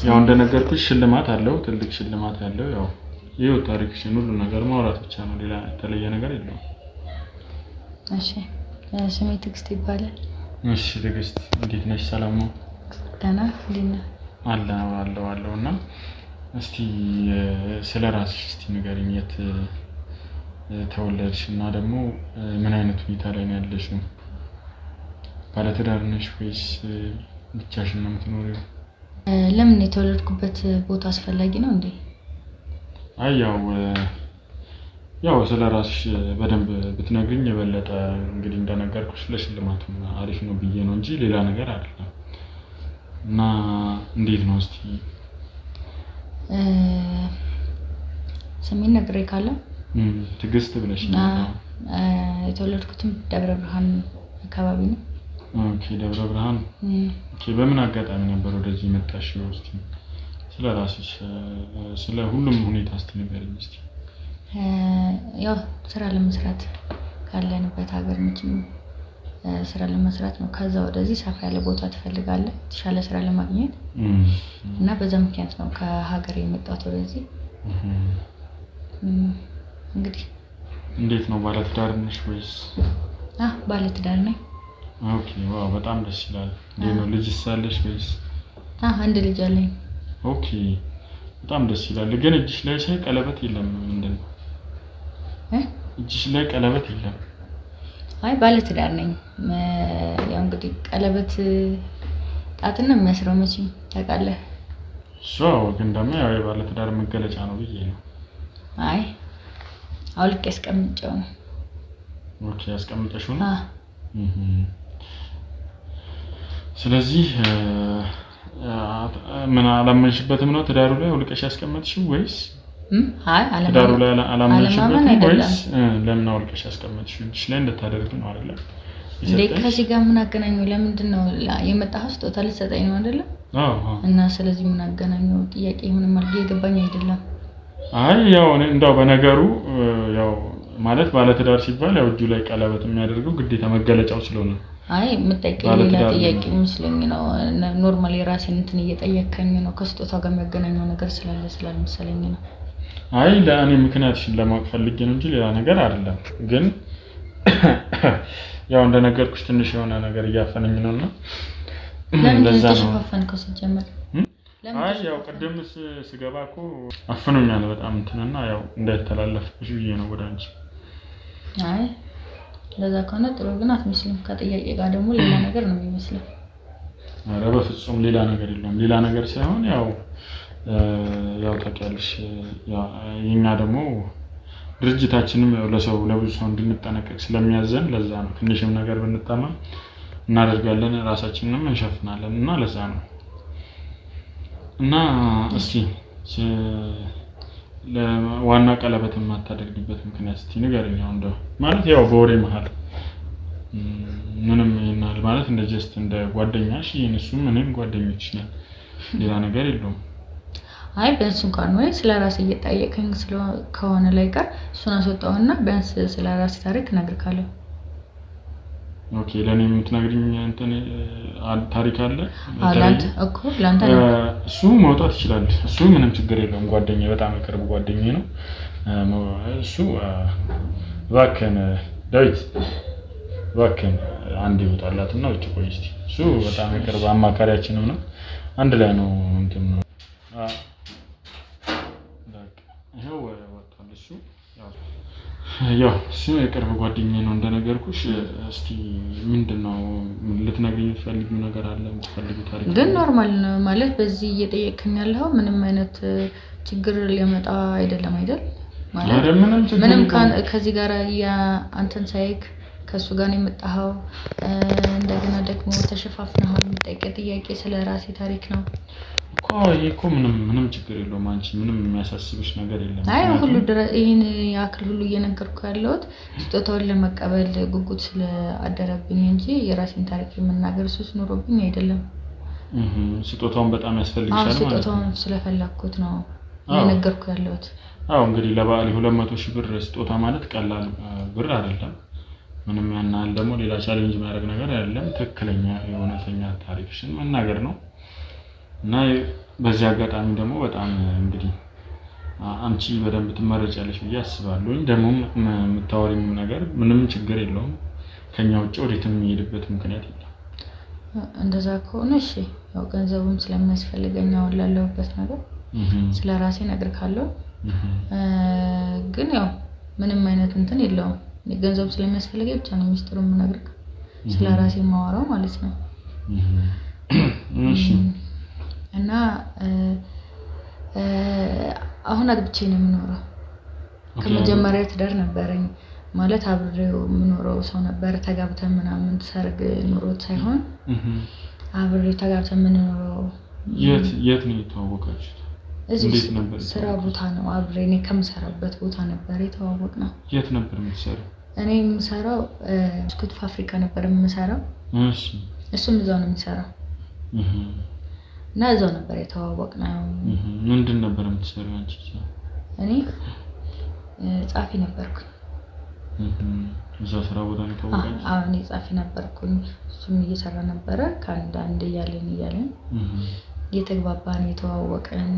ያው እንደነገርኩሽ ሽልማት አለው ትልቅ ሽልማት ያለው ያው ይሄው ታሪክሽን ሁሉ ነገር ማውራት ብቻ ነው ሌላ የተለየ ነገር የለውም። እሺ ስሜ ትግስት ይባላል። እሺ ትግስት እንዴት ነሽ? ሰላም ነው? ደህና እንዴት ነህ? አለውና እስቲ ስለራስሽ እስቲ ንገሪኝ የት ተወለድሽ እና ደግሞ ምን አይነት ሁኔታ ላይ ነው ያለሽው? ባለትዳር ነሽ ወይስ ብቻሽን ነው የምትኖሪው? ለምን የተወለድኩበት ቦታ አስፈላጊ ነው እንዴ? አይ ያው ስለራስሽ በደንብ ብትነግሪኝ የበለጠ እንግዲህ እንደነገርኩሽ ለሽልማቱም አሪፍ ነው ብዬ ነው እንጂ ሌላ ነገር አይደለም። እና እንዴት ነው እስቲ ስሜን ነግሬ ካለ ትግስት ብለሽ የተወለድኩትም ደብረ ብርሃን አካባቢ ነው። ኦኬ ደብረ ብርሃን። ኦኬ በምን አጋጣሚ ነበር ወደዚህ መጣሽው? እስቲ ስለራስሽ ስለ ሁሉም ሁኔታ እስቲ ንገሪኝ እስቲ። ያው ስራ ለመስራት ካለንበት ሀገር ምንም ስራ ለመስራት ነው። ከዛ ወደዚህ ሰፋ ያለ ቦታ ትፈልጋለህ የተሻለ ስራ ለማግኘት እና በዛ ምክንያት ነው ከሀገር የመጣሁት ወደዚህ። እንግዲህ እንዴት ነው ባለትዳር ነሽ ወይስ? ባለትዳር ነኝ። ኦኬ ዋው በጣም ደስ ይላል። ነው ልጅስ አለሽ ወይስ? አንድ ልጅ አለኝ። ኦኬ በጣም ደስ ይላል። ግን እጅሽ ላይ ሳይ ቀለበት የለም ምንድነው? እጅሽ ላይ ቀለበት የለም? አይ ባለትዳር ነኝ። ያው እንግዲህ ቀለበት ጣትን ነው የሚያስረው መቼም ታውቃለህ። ግን ደግሞ ያው የባለትዳር መገለጫ ነው ብዬ ነው። አይ አውልቄ አስቀምጬው ነው። ኦኬ አስቀምጠሽው ነው? ስለዚህ ምን አላመንሽበትም ነው ትዳሩ ላይ አውልቀሽ ያስቀመጥሽው ወይስ? አይ ትዳሩ ላይ አላመንሽበትም ወይስ ለምን አውልቀሽ ያስቀመጥሽው? እጅሽ ላይ እንደታደርግ ነው አይደለ? ከዚህ ጋር ምን አገናኘው? ለምንድን ነው የመጣኸው? ስጦታ ልትሰጠኝ ነው አይደለ? እና ስለዚህ ምን አገናኘው? ጥያቄ ምንም አድርጌ የገባኝ አይደለም። አይ ያው እንደው በነገሩ ያው ማለት ባለትዳር ሲባል ያው እጁ ላይ ቀለበት የሚያደርገው ግዴታ መገለጫው ስለሆነ አይ የምጠይቀው ሌላ ጥያቄ መስሎኝ ነው። ኖርማሊ ራሴን እንትን እየጠየከኝ ነው ከስጦታ ጋር የሚያገናኘው ነገር ስላልመሰለኝ ነው። አይ ለእኔ ምክንያትሽን ለማወቅ ፈልጌ ነው እንጂ ሌላ ነገር አይደለም። ግን ያው እንደነገርኩሽ ትንሽ የሆነ ነገር እያፈነኝ ነውና ለዛ ነው ተሸፋፈንከው ሲጀመር። አይ ያው ቀደም ስገባ እኮ አፈኖኛል በጣም እንትንና ያው እንዳይተላለፍሽ ብዬ ነው ወደ አንቺ። አይ ለዛ ከሆነ ጥሩ ግን አትመስልም። ከጥያቄ ጋር ደግሞ ሌላ ነገር ነው የሚመስለው። ኧረ በፍጹም ሌላ ነገር የለም። ሌላ ነገር ሳይሆን ያው ታውቂያለሽ የኛ ደግሞ ድርጅታችንም ለሰው ለብዙ ሰው እንድንጠነቀቅ ስለሚያዘን ለዛ ነው ትንሽም ነገር ብንታመም እናደርጋለን ራሳችንንም እንሸፍናለን እና ለዛ ነው። እና እስቲ ለዋና ቀለበት የማታደርግበት ምክንያት እስቲ ንገረኝ። እንደው ማለት ያው በወሬ መሃል ምንም ይናል ማለት እንደ ጀስት እንደ ጓደኛሽ እሱም እኔም ጓደኞች ነን ሌላ ነገር የለውም። አይ ቢያንስ እንኳን ወይ ስለራሴ እየጠየቀኝ ከሆነ ላይ ጋር እሱን አስወጣውና ቢያንስ ስለራሴ ታሪክ እነግርካለሁ። ኦኬ ለኔ የምትነግሪኝ እንትን ታሪክ አለ? አላንተ እኮ ላንተ ነው እሱ መውጣት ይችላል። እሱ ምንም ችግር የለውም። ጓደኛዬ በጣም የቅርብ ጓደኛዬ ነው። እሱ እባክህን ዳዊት እባክህን አንድ ይወጣላትና ውጭ ቆይ እስቲ። እሱ በጣም የቅርብ አማካሪያችን ነው። አንድ ላይ ነው እንትን ነው ይሄው ወጣል እሱ ያው እሱ የቅርብ ጓደኛዬ ነው እንደነገርኩሽ። እስቲ ምንድነው ልትነግሪኝ የምትፈልጊው ነገር አለ? የምትፈልጊው ታሪክ ግን ኖርማል ነው ማለት በዚህ እየጠየቅከኝ ያለው ምንም አይነት ችግር ሊያመጣ አይደለም አይደል ማለት ምንም ከዚህ ጋር አንተን ሳይክ ከሱ ጋር ነው የመጣኸው እንደገና ደግሞ ተሸፋፍነሃል የምጠይቀው ጥያቄ ስለ ራሴ ታሪክ ነው እኮ ምንም ችግር የለውም አንቺ ምንም የሚያሳስብሽ ነገር የለም አይ ሁሉ ይሄን ያክል ሁሉ እየነገርኩ ያለሁት ስጦታውን ለመቀበል ጉጉት ስለአደረብኝ እንጂ የራሴን ታሪክ የምናገር ሱስ ኖሮብኝ አይደለም ስጦታውን በጣም ያስፈልግሻል ማለት ነው ስጦታውን ስለፈለኩት ነው እየነገርኩ ያለሁት እንግዲህ ለበዓል 200 ሺህ ብር ስጦታ ማለት ቀላል ብር አይደለም ምንም ያናል ደግሞ ሌላ ቻሌንጅ የሚያደርግ ነገር አይደለም ትክክለኛ የሆነተኛ ታሪክሽን መናገር ነው እና በዚህ አጋጣሚ ደግሞ በጣም እንግዲህ አንቺ በደንብ ትመረጫለሽ ብዬ አስባለሁ ደግሞ የምታወሪው ነገር ምንም ችግር የለውም ከኛ ውጪ ወዴትም የሚሄድበት ምክንያት የለም እንደዛ ከሆነ እሺ ያው ገንዘቡም ስለሚያስፈልገኝ አሁን ላለሁበት ነገር ስለራሴ ነገር ካለው ግን ያው ምንም አይነት እንትን የለውም ገንዘብ ስለሚያስፈልገኝ ብቻ ነው ሚስጥሩን የምነግርህ ስለራሴ ማወራው ማለት ነው እሺ እና አሁን አግብቼ ነው የምኖረው ከመጀመሪያ ትዳር ነበረኝ ማለት አብሬው የምኖረው ሰው ነበር ተጋብተን ምናምን ሰርግ ኑሮት ሳይሆን አብሬው ተጋብተን የምንኖረው የት ነው የተዋወቃችሁት እንዴት ነበር ስራ ቦታ ነው አብሬ እኔ ከምሰራበት ቦታ ነበር የተዋወቅነው የት ነበር የምትሰራው እኔ የምሰራው ስኩት ፋብሪካ ነበር የምሰራው እሺ እሱም እዛው ነው የሚሰራው እና እዛው ነበር የተዋወቅነው ምንድን ነበር የምትሰራው አንቺ እኔ ጻፊ ነበርኩ እዛ ስራ ቦታ ነው የተዋወቃችሁት አዎ እኔ ጻፊ ነበርኩኝ እሱም እየሰራ ነበረ ከአንድ እያለን የተግባባን የተዋወቀን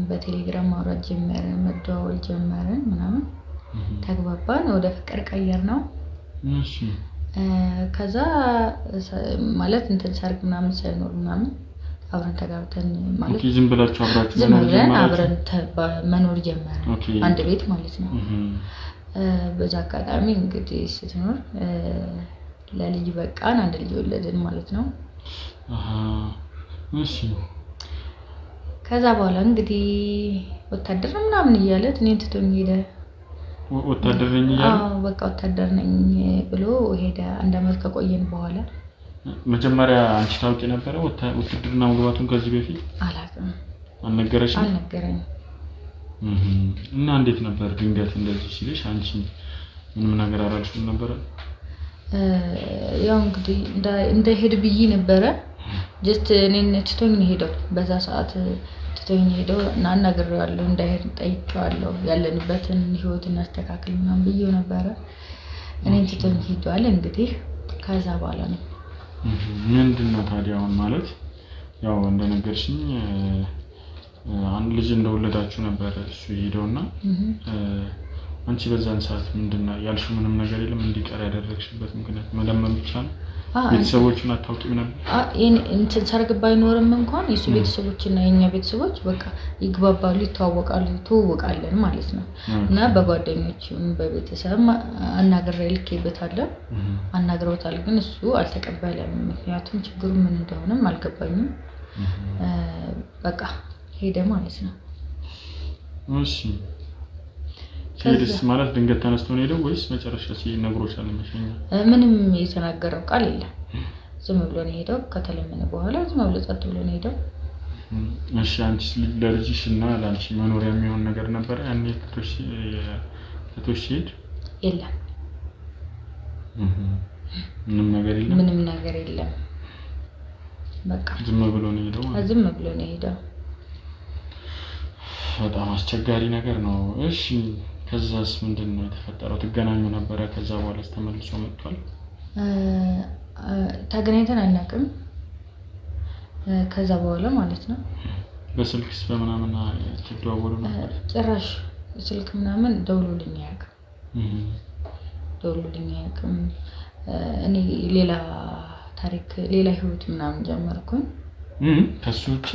በቴሌግራም ማውራት ጀመርን መደዋወል ጀመርን ምናምን ተግባባን ወደ ፍቅር ቀየርነው እሺ ከዛ ማለት እንትን ሰርግ ምናምን ሳይኖር ምናምን አብረን ተጋብተን ማለት ዝም ብላችሁ አብራችሁ መኖር ጀመርን አንድ ቤት ማለት ነው በዛ አጋጣሚ እንግዲህ ስትኖር ለልጅ በቃን አንድ ልጅ ወለድን ማለት ነው እሺ ከዛ በኋላ እንግዲህ ወታደር ምናምን እያለ እኔን ትቶኝ ሄደ ወታደር ነኝ እያለ በቃ ወታደር ነኝ ብሎ ሄደ አንድ አመት ከቆየን በኋላ መጀመሪያ አንቺ ታውቂ ነበር ውትድርና መግባቱን ከዚህ በፊት አላውቅም አልነገረኝም እና እንዴት ነበር ድንገት እንደዚህ ሲልሽ አንቺ ምንም ነገር አላልሽም ነበር ያው እንግዲህ እንደሄድ ብዬ ነበር ጀስት እኔን ትቶኝ ሄደው በዛ ሰዓት ትቶኝ ሄደው እና አናግሬዋለሁ እንዳይሄድ ጠይቄዋለሁ ያለንበትን ህይወት እናስተካክል ምናምን ብዬው ነበር እኔን ትቶኝ ሄዷል እንግዲህ ከዛ በኋላ ነው ምንድነው ታዲያ አሁን ማለት ያው እንደነገርሽኝ አንድ ልጅ እንደወለዳችሁ ነበር እሱ ሄደውና አንቺ በዛን ሰዓት ምንድነው ያልሽው ምንም ነገር የለም እንዲቀር ያደረግሽበት ምክንያት መለመን ብቻ ነው ቤተሰቦችን አታውቂም ነበር እንትን ሰርግ ባይኖርም እንኳን የሱ ቤተሰቦችና የኛ ቤተሰቦች በቃ ይግባባሉ ይተዋወቃሉ ተዋወቃለን ማለት ነው እና በጓደኞችም በቤተሰብ አናግሬ ልኬበታለሁ አናግረውታል ግን እሱ አልተቀበለም ምክንያቱም ችግሩ ምን እንደሆነም አልገባኝም በቃ ሄደ ማለት ነው እሺ ከዚህ ማለት ድንገት ተነስቶ ነው ሄደው ወይስ መጨረሻ ሲነግሮሻል መሸኛ ምንም የተናገረው ቃል የለም ዝም ብሎ ነው ሄደው ከተለመነ በኋላ ዝም ብሎ ጸጥ ብሎ ነው ሄደው እሺ አንቺ ለልጅሽና ላንቺ መኖሪያ የሚሆን ነገር ነበር ያኔ ተቶሽ ሄድ የለም ምንም ነገር የለም በቃ ዝም ብሎ ነው ሄደው በጣም አስቸጋሪ ነገር ነው እሺ ከዛስ ምንድነው የተፈጠረው ተገናኙ ነበር ከዛ በኋላ ተመልሶ መጥቷል ተገናኝተን አናውቅም ከዛ በኋላ ማለት ነው በስልክስ በመናምን ተደዋወሉ ነበር ጭራሽ ስልክ ምናምን ደውሎልኝ አያውቅም እኔ ሌላ ታሪክ ሌላ ህይወት ምናምን ጀመርኩኝ ከሱ ውጪ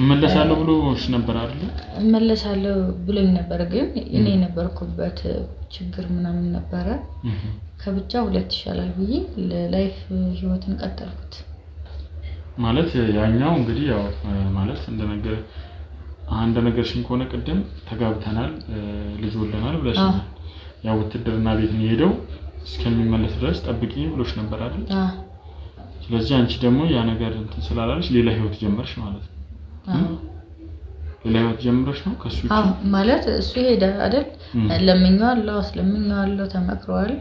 መለሳለሁ ብሎሽ ነበር አይደል መለሳለሁ ብሎኝ ነበር ግን እኔ ነበርኩበት ችግር ምናምን ነበር ከብቻ ሁለት ይሻላል ብዬ ለላይፍ ህይወትን ቀጠልኩት ማለት ያኛው እንግዲህ ያው ማለት እንደነገር አንድ ነገርሽን ከሆነ ቅድም ተጋብተናል ልጅ ወልደናል ብለሽኛል። ያው ውትድርና ቤት ነው ሄደው እስከሚመለስ ድረስ ጠብቂ ብሎሽ ነበር አይደል? ስለዚህ አንቺ ደግሞ ያ ነገር እንትን ስላላለሽ ሌላ ህይወት ጀመርሽ ማለት ነው። ሌላ ህይወት ጀምረሽ ነው ከሱ ማለት እሱ ሄደ አይደል? ለምኜዋለሁ፣ አስለምኜዋለሁ፣ ተነግሯል፣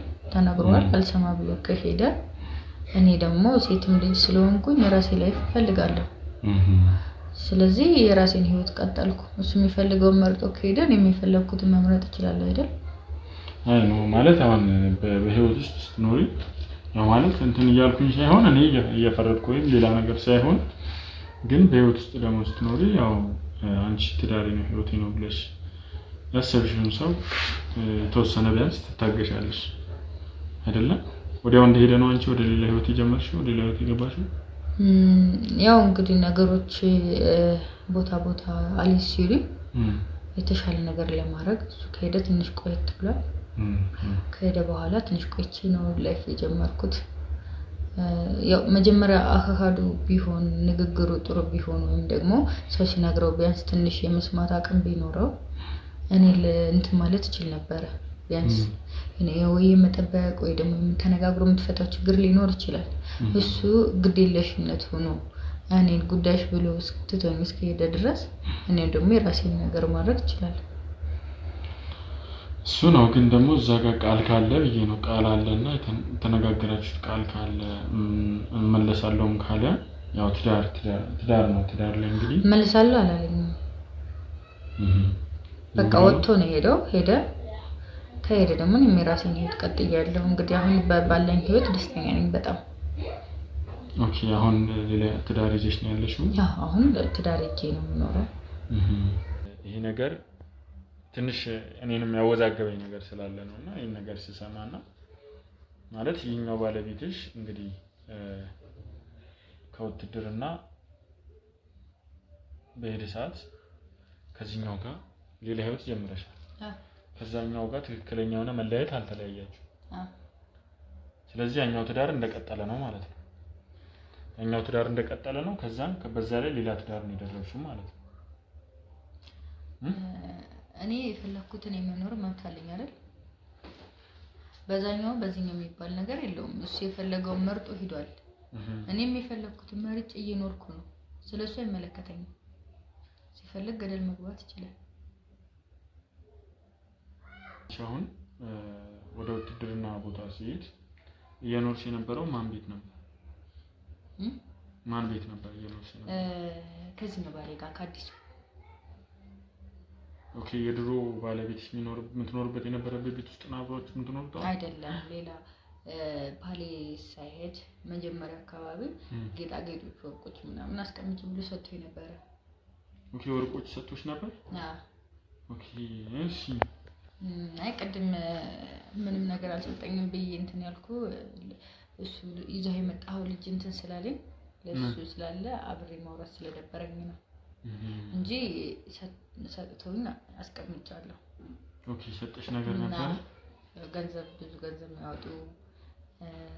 አልሰማ ብሎ ከሄደ እኔ ደግሞ ሴትም ልጅ ስለሆንኩኝ የራሴ ላይፍ እፈልጋለሁ። ስለዚህ የራሴን ህይወት ቀጠልኩ። እሱ የሚፈልገውን መርጦ ከሄደ እኔ የሚፈልኩትን መምረጥ እችላለሁ አይደል? አይ ነው ማለት አሁን በህይወት ውስጥ ስትኖሪ ያው ማለት እንትን እያልኩኝ ሳይሆን እኔ እየፈረድኩ ወይም ሌላ ነገር ሳይሆን ግን በህይወት ውስጥ ደግሞ ስትኖሪ ያው አንቺ ትዳሬ ነው ህይወቴ ነው ብለሽ ያሰብሽውን ሰው ተወሰነ ቢያንስ ትታገሻለሽ አይደለም? ወዲያው እንደሄደ ነው አንቺ ወደ ሌላ ህይወት የጀመርሽው ወደ ሌላ ህይወት የገባሽው? ያው እንግዲህ ነገሮች ቦታ አሊስ ሲሉ የተሻለ ነገር ለማድረግ እሱ ከሄደ ትንሽ ቆየት ብሏል። ከሄደ በኋላ ትንሽ ቆይቼ ነው ላይፍ የጀመርኩት። ያው መጀመሪያ አካካዱ ቢሆን ንግግሩ ጥሩ ቢሆን ወይም ደግሞ ሰው ሲነግረው ቢያንስ ትንሽ የመስማት አቅም ቢኖረው እኔ እንትን ማለት እችል ነበር። ቢያንስ እኔ ወይ መጠበቅ ወይ ደግሞ ተነጋግሮ የምትፈታው ችግር ሊኖር ይችላል። እሱ ግዴለሽነት ሆኖ እኔን ጉዳይሽ ብሎ ትቶኝ እስከሄደ ድረስ እኔ ደግሞ የራሴን ነገር ማድረግ እችላለሁ። እሱ ነው ግን ደግሞ እዛ ጋር ቃል ካለ ብዬ ነው ቃል አለና ተነጋገራችሁት ቃል ካለ እመለሳለሁም ካለ ያው ትዳር ነው። ትዳር ላይ እንግዲህ እመለሳለሁ አላለኝም። በቃ ወጥቶ ነው ሄደ። ከሄደ ደግሞ እኔም የራሴን ህይወት ቀጥያለሁ። እንግዲህ አሁን ባለኝ ህይወት ደስተኛ ነኝ በጣም። ኦኬ አሁን ሌላ ትዳር ይዘሽ ነው ያለሽው? አሁን ትዳር ይዤ ነው የምኖረው። ይሄ ነገር ትንሽ እኔንም ያወዛገበኝ ነገር ስላለ ነውና ይሄን ነገር ስሰማና ማለት ይሄኛው ባለቤትሽ እንግዲህ ከውትድርና በሄደ ሰዓት ከዚህኛው ጋር ሌላ ህይወት ጀምረሻል። ከዛኛው ጋር ትክክለኛ የሆነ መለያየት አልተለያያችሁ። ስለዚህ ያኛው ትዳር እንደቀጠለ ነው ማለት ነው። ያኛው ትዳር እንደቀጠለ ነው። ከዛም በዛ ላይ ሌላ ትዳር ነው የደረስሽው ማለት ነው። እኔ የፈለኩትን የመኖር መብት አለኝ አይደል? በዚህኛው የሚባል ነገር የለውም። እሱ የፈለገውን መርጦ ሄዷል። እኔም የፈለኩትን መርጬ እየኖርኩ ነው። ስለሱ አይመለከተኝም። ሲፈልግ ገደል መግባት ይችላል። አሁን ወደ ውትድርና ቦታ ሲሄድ እየኖርሽ የነበረው ማን ቤት ነበር? ማን ቤት ነበር እየኖርሽ የነበረው? ከዚህ ነው ባሌ ጋር ከአዲሱ። ኦኬ የድሮ ባለቤትሽ የምትኖርበት የነበረበት ቤት ውስጥ ነው አብራችሁ የምትኖሩት? አይደለም ሌላ ባሌ ሳይሄድ መጀመሪያ አካባቢ ጌጣጌጦች ወርቆች ምናምን አስቀምጪ ብሎ ሰጥቶኝ ነበረ። ኦኬ ወርቆች ሰጥቶሽ ነበር? ኦኬ እሺ። አይ ቅድም ምንም ነገር አልሰጠኝም ብዬ እንትን ያልኩ እሱ ይዘው የመጣው ልጅ እንትን ስላለኝ ለሱ ስላለ አብሬ ማውራት ስለደበረኝ ነው እንጂ ሰጥቶኝ አስቀምጫለሁ። ኦኬ ሰጥሽ ነገር ነበር? ገንዘብ ብዙ ገንዘብ የሚያወጡ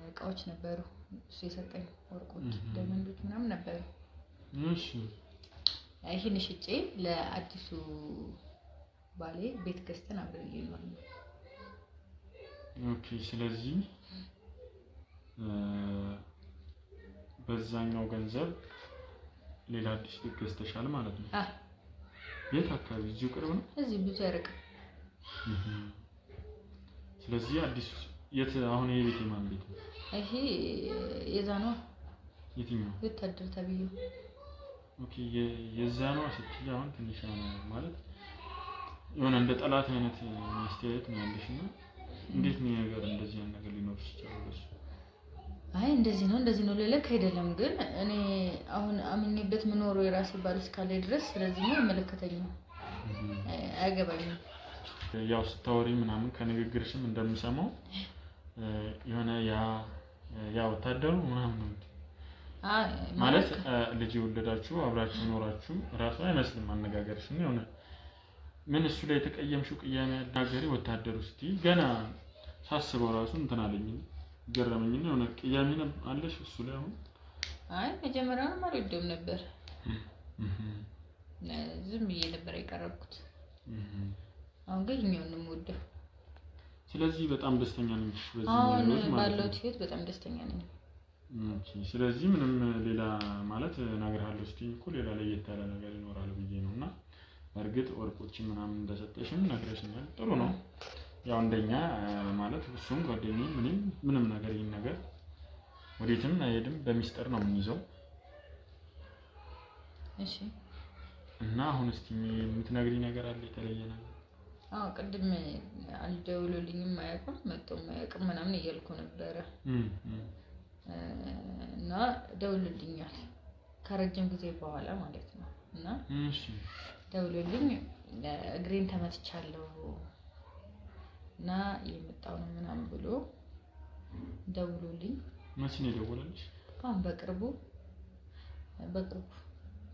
እቃዎች ነበሩ። እሱ የሰጠኝ ወርቆች፣ ዳይመንዶች ምናምን ነበሩ። እሺ ይሄን ሽጬ ለአዲሱ ባሌ ቤት ገዝተን አብረን እየኖርን ነው። ኦኬ ስለዚህ በዛኛው ገንዘብ ሌላ አዲስ ቤት ገዝተሻል ማለት ነው? የት አካባቢ? እዚሁ ቅርብ ነው? እዚህ ብዙ አይርቅም። ስለዚህ አዲስ የት አሁን ይሄ ቤት የማን ቤት ነው? ይሄ የዛኗ። የትኛው? ወታደር ተብዬው። ኦኬ የዛኗ ስትይ አሁን ትንሽ ማለት የሆነ እንደ ጠላት አይነት ማስተያየት ነው ያለሽና እንዴት ነው ነገር እንደዚህ አይነት ነገር ሊኖር ይችላል? አይ እንደዚህ ነው ለለክ አይደለም። ግን እኔ አሁን አምኜበት ምኖር የራሴ ባል እስካለ ድረስ ስለዚህ ነው መለከተኛው አያገባኝም። ያው ስታወሪ ምናምን ከንግግርሽም እንደምሰማው የሆነ ያ ወታደሩ ምናምን ነው ማለት ልጅ ወለዳችሁ አብራችሁ ኖራችሁ ራሱ አይመስልም አነጋገርሽ ነው። የሆነ ምን እሱ ላይ የተቀየምሽው ቅያሜ ያዳገሪ ወታደሩ እስቲ ገና ሳስበው ራሱ እንትን አለኝ ገረመኝ ነው። የሆነ ቅያሜ አለሽ እሱ ላይ? አሁን አይ መጀመሪያውንም አልወደውም ነበር። ዝም ብዬ ነበር የቀረብኩት። አሁን ግን እኛውን ነው የምወደው። ስለዚህ በጣም ደስተኛ ነኝ በዚህ አሁን ህይወት ማለት ባለው ነው። ህይወት በጣም ደስተኛ ነኝ። ኦኬ ስለዚህ ምንም ሌላ ማለት እነግርሃለሁ ስትይኝ እኮ ሌላ ለየት ያለ ነገር ይኖራል ብዬ ነውና በእርግጥ ወርቆችን ምናምን እንደሰጠሽም ነግረሽኛል። ጥሩ ነው። ያው እንደኛ ማለት እሱም ጓደኛዬ ምንም ነገር ይሄን ነገር ወዴትም አይሄድም በሚስጥር ነው የምንይዘው። እሺ እና አሁን እስቲ የምትነግሪኝ ነገር አለ የተለየ ነገር? አዎ ቅድም አልደውሎልኝም አያውቅም መጥቶም አያውቅም ምናምን እያልኩ ነበረ። እና ደውሎልኛል ከረጅም ጊዜ በኋላ ማለት ነው። እና እሺ ደውሎልኝ እግሬን ተመትቻለሁ እና የመጣው ነው ምናምን ብሎ ደውሎልኝ። መቼ ነው የደወለልሽ? አሁን በቅርቡ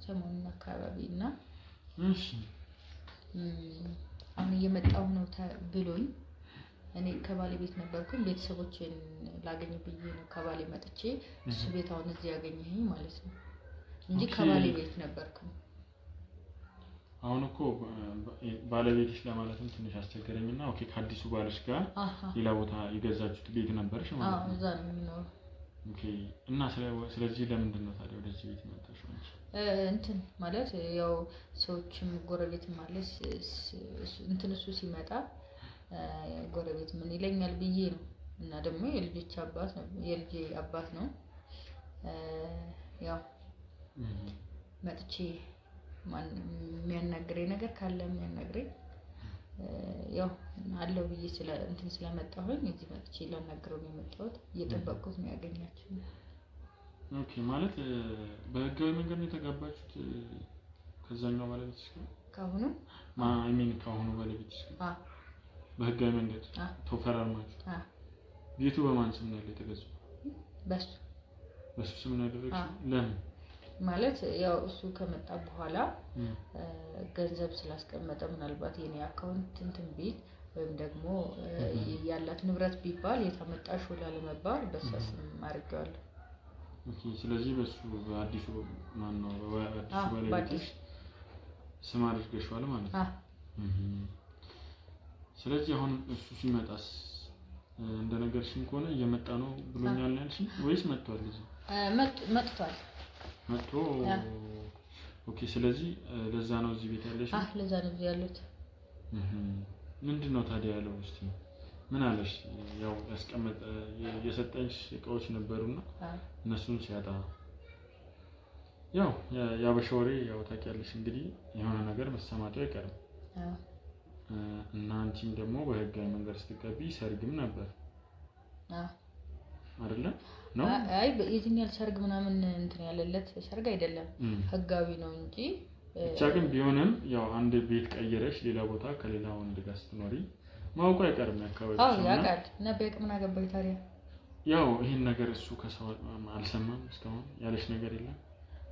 ሰሞኑን አካባቢ እና እሺ አሁን እየመጣሁ ነው ብሎኝ እኔ ከባሌ ቤት ነበርኩኝ። ቤተሰቦቼን ላገኝ ብዬ ነው ከባሌ መጥቼ እሱ ቤት አሁን እዚህ ያገኘኝ ማለት ነው እንጂ ከባሌ ቤት ነበርኩኝ። አሁን እኮ ባለቤትሽ ለማለትም ትንሽ አስቸገረኝና ኦኬ ከአዲሱ ባልሽ ጋር ሌላ ቦታ የገዛችሁት ቤት ነበርሽ ማለት ነው? አዎ እዛ ነው የሚኖረው። ኦኬ እና ስለዚህ ለምንድን ነው ታዲያ ወደዚህ ቤት መጣሽ አንቺ? እንትን ማለት ያው ሰዎችም ጎረቤትም ማለት እንትን እሱ ሲመጣ ጎረቤት ምን ይለኛል ብዬ ነው። እና ደግሞ የልጆች አባት ነው የልጄ አባት ነው። ያው መጥቼ ማን የሚያናግረኝ ነገር ካለ የሚያናግረኝ ያው አለው ብዬ ስለመጣሁኝ እዚህ መጥቼ ላናግረው ነው የመጣሁት። እየጠበቅኩት ነው ያገኛችሁ። ኦኬ ማለት በህጋዊ መንገድ ነው የተጋባችሁት ከዛኛው ባለቤትሽ ጋር? ካሁኑ ካሁኑ ባለቤትሽ ጋር በህጋዊ መንገድ ተፈራርማችሁ? ቤቱ በማን ስም ነው የተገዛው? በሱ ስም ነው ያደረግሽው? ለምን ማለት ያው እሱ ከመጣ በኋላ ገንዘብ ስላስቀመጠ ምናልባት የኔ አካውንት እንትን ቢል ወይም ደግሞ ያላት ንብረት ቢባል የታመጣሽ ወላ ለመባል በሷ ስም አድርጌዋለሁ። ኦኬ ስለዚህ በሱ በአዲሱ ማን ነው በአዲሱ ባለቤትሽ ስም አድርገሽዋል ማለት ነው? ስለዚህ አሁን እሱ ሲመጣስ እንደነገርሽኝ ከሆነ እየመጣ ነው ብሎኛል ያልሽኝ ወይስ መጥቷል? እዚህ መጥቷል። መጥቶ ኦኬ ስለዚህ ለዛ ነው እዚህ ቤት ያለሽ? ለዛ ነው እዚህ ያሉት። ምንድነው ታዲያ ያለው? እስቲ ምን አለሽ? ያው የሰጠንሽ እቃዎች ነበሩና እነሱን ሲያጣ ያው ያበሻ ወሬ ያው ታውቂያለሽ እንግዲህ የሆነ ነገር መሰማቱ አይቀርም። እና አንቺም ደግሞ በህጋዊ መንገድ ስትገቢ ሰርግም ነበር አይደለ? ነው አይ የዚህኛው ሰርግ ምናምን እንትን ያለለት ሰርግ አይደለም ህጋዊ ነው እንጂ ብቻ ግን ቢሆንም ያው አንድ ቤት ቀይረሽ ሌላ ቦታ ከሌላ ወንድ ጋር ስትኖሪ ማውቁ አይቀርም ያካባቢ። ያውቃል ነበር ምን አገባኝ ታዲያ? ያው ይሄን ነገር እሱ ከሰው አልሰማም እስካሁን ያለሽ ነገር የለም?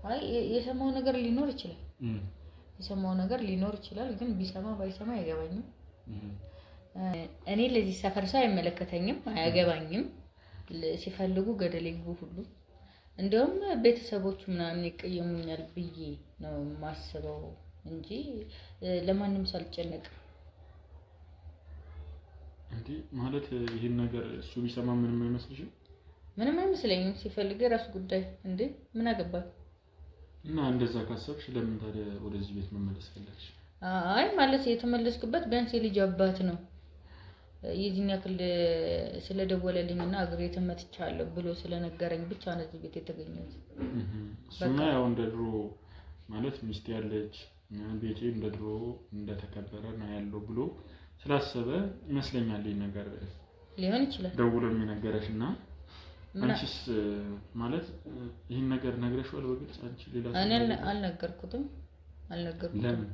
አይ የሰማው ነገር ሊኖር ይችላል ግን ቢሰማ ባይሰማ አይገባኝም። እኔ ለዚህ ሰፈር ሰው አይመለከተኝም አያገባኝም። ሲፈልጉ ገደል ይግቡ ሁሉ እንደውም ቤተሰቦቹ ምናምን ይቀየሙኛል ብዬ ነው ማስበው እንጂ ለማንም ሳልጨነቅ። እንዴ ማለት ይሄን ነገር እሱ ቢሰማ ምንም አይመስልሽም? ምንም አይመስለኝም። ሲፈልግ የራሱ ጉዳይ እንዴ ምን አገባኝ? እና እንደዛ ካሰብሽ ለምን ታዲያ ወደዚህ ቤት መመለስ ፈለግሽ? አይ ማለት የተመለስኩበት ቢያንስ የልጅ አባት ነው የዚህን ያክል ስለደወለልኝና እግሬ ተመትቻለሁ ብሎ ስለነገረኝ ብቻ ነው እዚህ ቤት የተገኘሁት። እሱማ ያው እንደ ድሮ ማለት ሚስት ያለች ቤቴ እንደ ድሮ እንደተከበረ ነው ያለው ብሎ ስላሰበ ይመስለኛል ይሄን ነገር ሊሆን ይችላል ደውሎ የሚነገረሽና አንቺስ ማለት ይሄን ነገር ነግረሽዋል በግልጽ? አንቺ ሌላ እኔ አልነገርኩትም። ለምን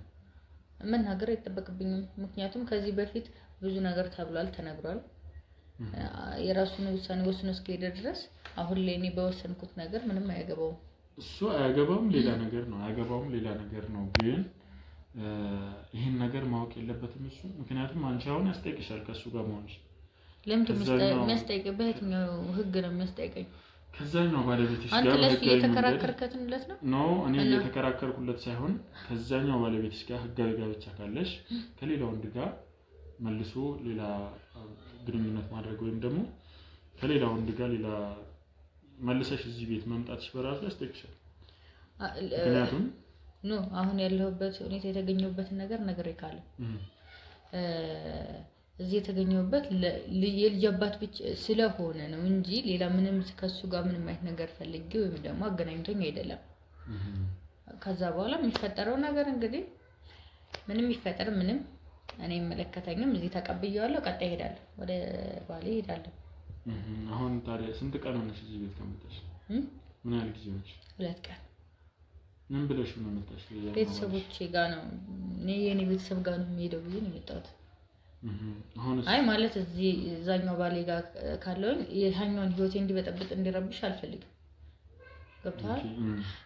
መናገር አይጠበቅብኝም። ምክንያቱም ከዚህ በፊት ብዙ ነገር ተብሏል ተነግሯል። የራሱን ውሳኔ ወስኖ እስከሄደ ድረስ አሁን ላይ እኔ በወሰንኩት ነገር ምንም አያገባውም። እሱ አያገባውም ሌላ ነገር ነው ግን ይሄን ነገር ማወቅ የለበትም እሱ። ምክንያቱም አንቺ አሁን ያስጠይቅሻል ከሱ ጋር መሆንሽ። ለምን የሚያስጠይቅ? በየትኛው ህግ ነው የሚያስጠይቀኝ? ከዛኛው ባለቤትሽ ጋር አንተ ለሱ እየተከራከርከትለት ነው እኔ እየተከራከርኩለት ሳይሆን ከዛኛው ባለቤትሽ ጋር ህጋዊ ጋብቻ ካለሽ ከሌላ ወንድ ጋር መልሶ ሌላ ግንኙነት ማድረግ ወይም ደግሞ ከሌላ ወንድ ጋር ሌላ መልሰሽ እዚህ ቤት መምጣትሽ በራሱ ያስጠይቅሻል። ምክንያቱም አሁን ያለሁበት ሁኔታ የተገኘሁበትን ነገር ካለ እዚህ የተገኘሁበት የልጅ አባት ብቻ ስለሆነ ነው እንጂ ሌላ ምንም ከሱ ጋር ምንም አይነት ነገር ፈልጌ ወይም ደግሞ አገናኝቶኝ አይደለም። ከዛ በኋላ የሚፈጠረው ነገር እንግዲህ ምንም ይፈጠር ምንም እኔ መለከተኝም እዚህ ተቀብያለሁ። ቀጣይ ሄዳለሁ፣ ወደ ባሌ ሄዳለሁ። አሁን ታዲያ ስንት ቀን ሆነሽ እዚህ ቤት ከመጣሽ? ምን ያህል ጊዜ ሆነሽ? 2 ቀን። ምን ብለሽ ነው መጣሽ? ቤተሰቦቼ ጋር ነው የኔ ቤተሰብ ጋር ነው የምሄደው ብዬ ነው የመጣሁት። አይ ማለት እዚህ እዛኛው ባሌ ጋር ካለውኝ የሃኛውን ህይወቴ እንዲበጠብጥ እንዲረብሽ አልፈልግም። ገብቶሃል?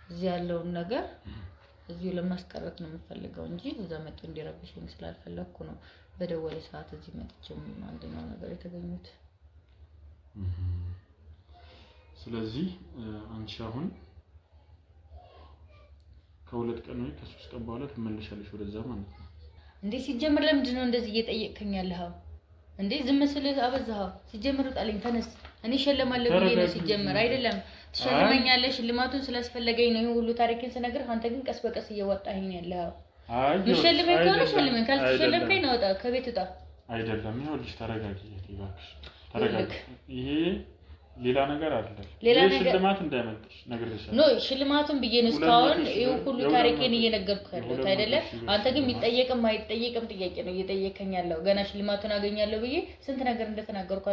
እዚህ ያለውን ነገር እዚሁ ለማስቀረት ነው የምፈልገው እንጂ እዛ መጥቶ እንዲረብሽኝ ስላልፈለኩ ነው በደወለ ሰዓት እዚህ መጥቼም አንደኛው ነገር የተገኙት። ስለዚህ አንቺ አሁን ከ2 ቀን ወይ ከ3 ቀን በኋላ ትመለሻለሽ ወደዛ ማለት ነው እንዴ? ሲጀምር ለምንድን ነው እንደዚህ እየጠየቅከኝ ያለኸው እንዴ? ዝም ስልህ አበዛኸው። ሲጀምር ጣልኝ፣ ተነስ። እኔ ሸለማለሁ ብዬ ነው ሲጀምር አይደለም። ትሸልመኛለሽ፣ ሽልማቱን ስላስፈለገኝ ነው ይሄ ሁሉ ታሪክን ስነግርህ፣ አንተ ግን ቀስ በቀስ እየወጣኸኝ ያለኸው። ይሸልመኝ ከሆነ ሸልመኝ፣ ካልተሸለምከኝ ነው ወጣ ከቤት ውጣ። አይደለም ይኸውልሽ፣ ተረጋጊ እባክሽ፣ ተረጋጊ። ይሄ ሌላ ነገር አይደለም። ሽልማት እንዳይመጣሽ ነግሬሻለሁ። ሽልማቱን ብዬ ነው እስካሁን ይሄው ሁሉ ታሪኬን እየነገርኩህ ያለሁት አይደለም። አንተ ግን የሚጠየቅም አይጠየቅም ጥያቄ ነው እየጠየከኝ ያለው። ገና ሽልማቱን አገኛለሁ ብዬ ስንት ነገር እንደተናገርኩ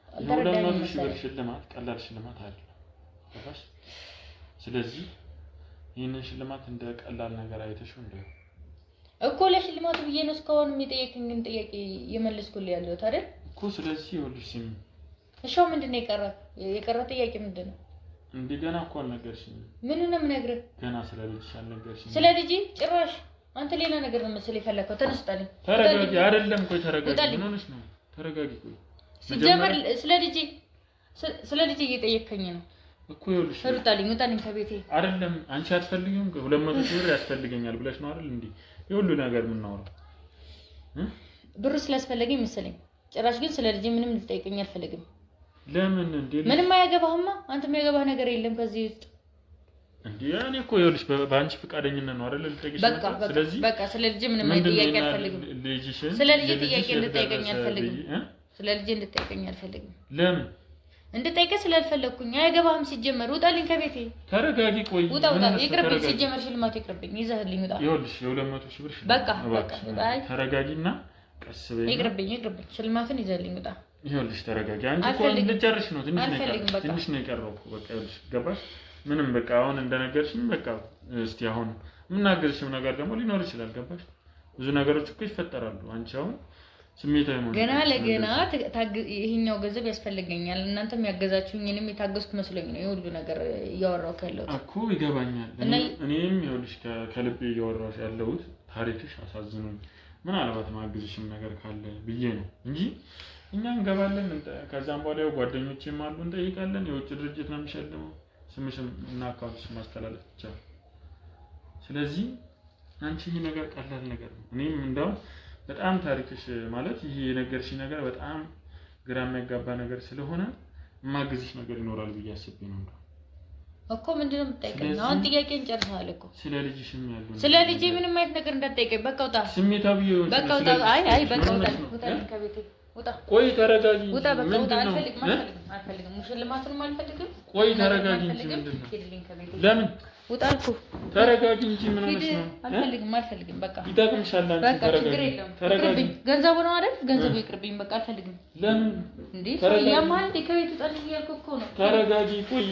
አልተረዳኝም መሰለኝ። ሽልማት ቀላል ሽልማት አይደለም። ተፋሽ። ስለዚህ ይሄንን ሽልማት እንደ ቀላል ነገር አይተሽው እንደው እኮ ለሽልማቱ ብዬ ነው እስካሁን የሚጠየቅኝን ጥያቄ እየመለስኩልህ ያለሁት አይደል እኮ። ስለዚህ ይኸውልሽ ስሚ፣ እሺው ምንድነው የቀረ ጥያቄ ምንድነው? እንደገና እኮ አልነገርሽኝም። ምን ነው የምነግርህ? ገና ስለ ልጅሽ አልነገርሽኝም። ስለ ልጅ ጭራሽ አንተ ሌላ ነገር ነው መሰለኝ የፈለከው። ተነስጣልኝ። ተረጋጊ። አይደለም ቆይ ተረጋጊ። ምን ሆነሽ ነው? ተረጋጊ። ቆይ ሲጀመር ስለ ልጅ እየጠየከኝ ነው እኮ። ይኸውልሽ ሩጣልኝ፣ ውጣልኝ ከቤቴ። አይደለም አንቺ አትፈልጊውም? 200 ሺህ ብር ያስፈልገኛል ብለሽ ነው አይደል እንዴ የሁሉ ነገር የምናወራው? ብሩ ስላስፈለገኝ መሰለኝ። ጭራሽ ግን ስለ ልጅ ምንም ልጠይቀኝ አልፈልግም። ለምን እንዴ? ምንም አያገባህማ። አንተ የሚያገባህ ነገር የለም ከዚህ ውስጥ እንዴ። እኔ እኮ ይኸውልሽ በአንቺ ፈቃደኝነት ነው አይደል ልጠይቅሽ። ስለዚህ በቃ ስለ ልጅ ምንም ጥያቄ አልፈልግም። ስለ ልጅ ጥያቄ እንድጠይቀኝ አልፈልግም። ስለ ልጅ እንድጠይቀኝ አልፈልግም። ለምን እንድጠይቀኝ ስላልፈለኩኝ። አያገባህም ሲጀመር። ውጣልኝ ከቤቴ። ተረጋጊ። ቆይ ውጣ። ይቅርብኝ። ሲጀመር ሽልማቱ ይቅርብኝ። ይዘህልኝ ውጣ። ይኸውልሽ የ200 ሺህ ብር በቃ ተረጋጊና ቀስ በይ። ይቅርብኝ። ሽልማቱን ይዘህልኝ ውጣ። ይኸውልሽ ተረጋጊ። አንቺ እኮ ልጨርሽ ነው። ትንሽ ነው የቀረው እኮ። በቃ ይኸውልሽ ገባሽ? ምንም በቃ አሁን እንደነገርሽኝ በቃ እስቲ አሁን የምናገርሽው ነገር ደግሞ ሊኖር ይችላል። ገባሽ? ብዙ ነገሮች እኮ ይፈጠራሉ። አንቺ አሁን ስሜታዊ ነው ገና ለገና ይሄኛው ገንዘብ ያስፈልገኛል። እናንተም ያገዛችሁኝንም የታገስኩ መስሎኝ ነው የሁሉ ነገር እያወራሁ ያለሁት እኮ። ይገባኛል። እኔም ይኸውልሽ ከልቤ እያወራሁሽ ያለሁት ታሪክሽ አሳዝኖኝ ምናልባት ማግዝሽም ነገር ካለ ብዬ ነው እንጂ እኛ እንገባለን። ከዛም በኋላ ያው ጓደኞቼም አሉ እንጠይቃለን። የውጭ ድርጅት ነው የሚሸልመው። ስምሽም እና አካውንትሽ ማስተላለፍ ብቻ። ስለዚህ አንቺ ይሄ ነገር ቀላል ነገር ነው። እኔም እንደው በጣም ታሪክሽ ማለት ይሄ የነገርሽኝ ነገር በጣም ግራ የሚያጋባ ነገር ስለሆነ የማግዝሽ ነገር ይኖራል ብዬ አስቤ ነው እኮ። ምንድነው የምትጠይቀኝ? አሁን ጥያቄን ጨርሰሃል እኮ። ስለ ልጅሽም ያለው ስለ ልጅ ምንም አይነት ነገር እንዳትጠይቀኝ። በቃ ውጣ። ስሜታዊ ይሁን። በቃ ውጣ። አይ በቃ ውጣ ከቤቴ ውጣ። ቆይ ተረጋጊ። ውጣ በቃ ውጣ። አልፈልግም። ሽልማቱንም አልፈልግም። ቆይ ተረጋጊ እንጂ ምንድነው? ለምን ውጣ አልኩህ። ተረጋጊ እንጂ ምን ሆነሽ ነው? አልፈልግም። በቃ ይጠቅምሻል። አንቺ ተረጋጊ። ገንዘቡ ነው አይደል? ገንዘቡ ይቅርብኝ። በቃ አልፈልግም። ለምን እንዴ? ያማል እንዴ? ከቤት ውጣልኝ እያልኩህ እኮ ነው። ተረጋጊ። ቆይ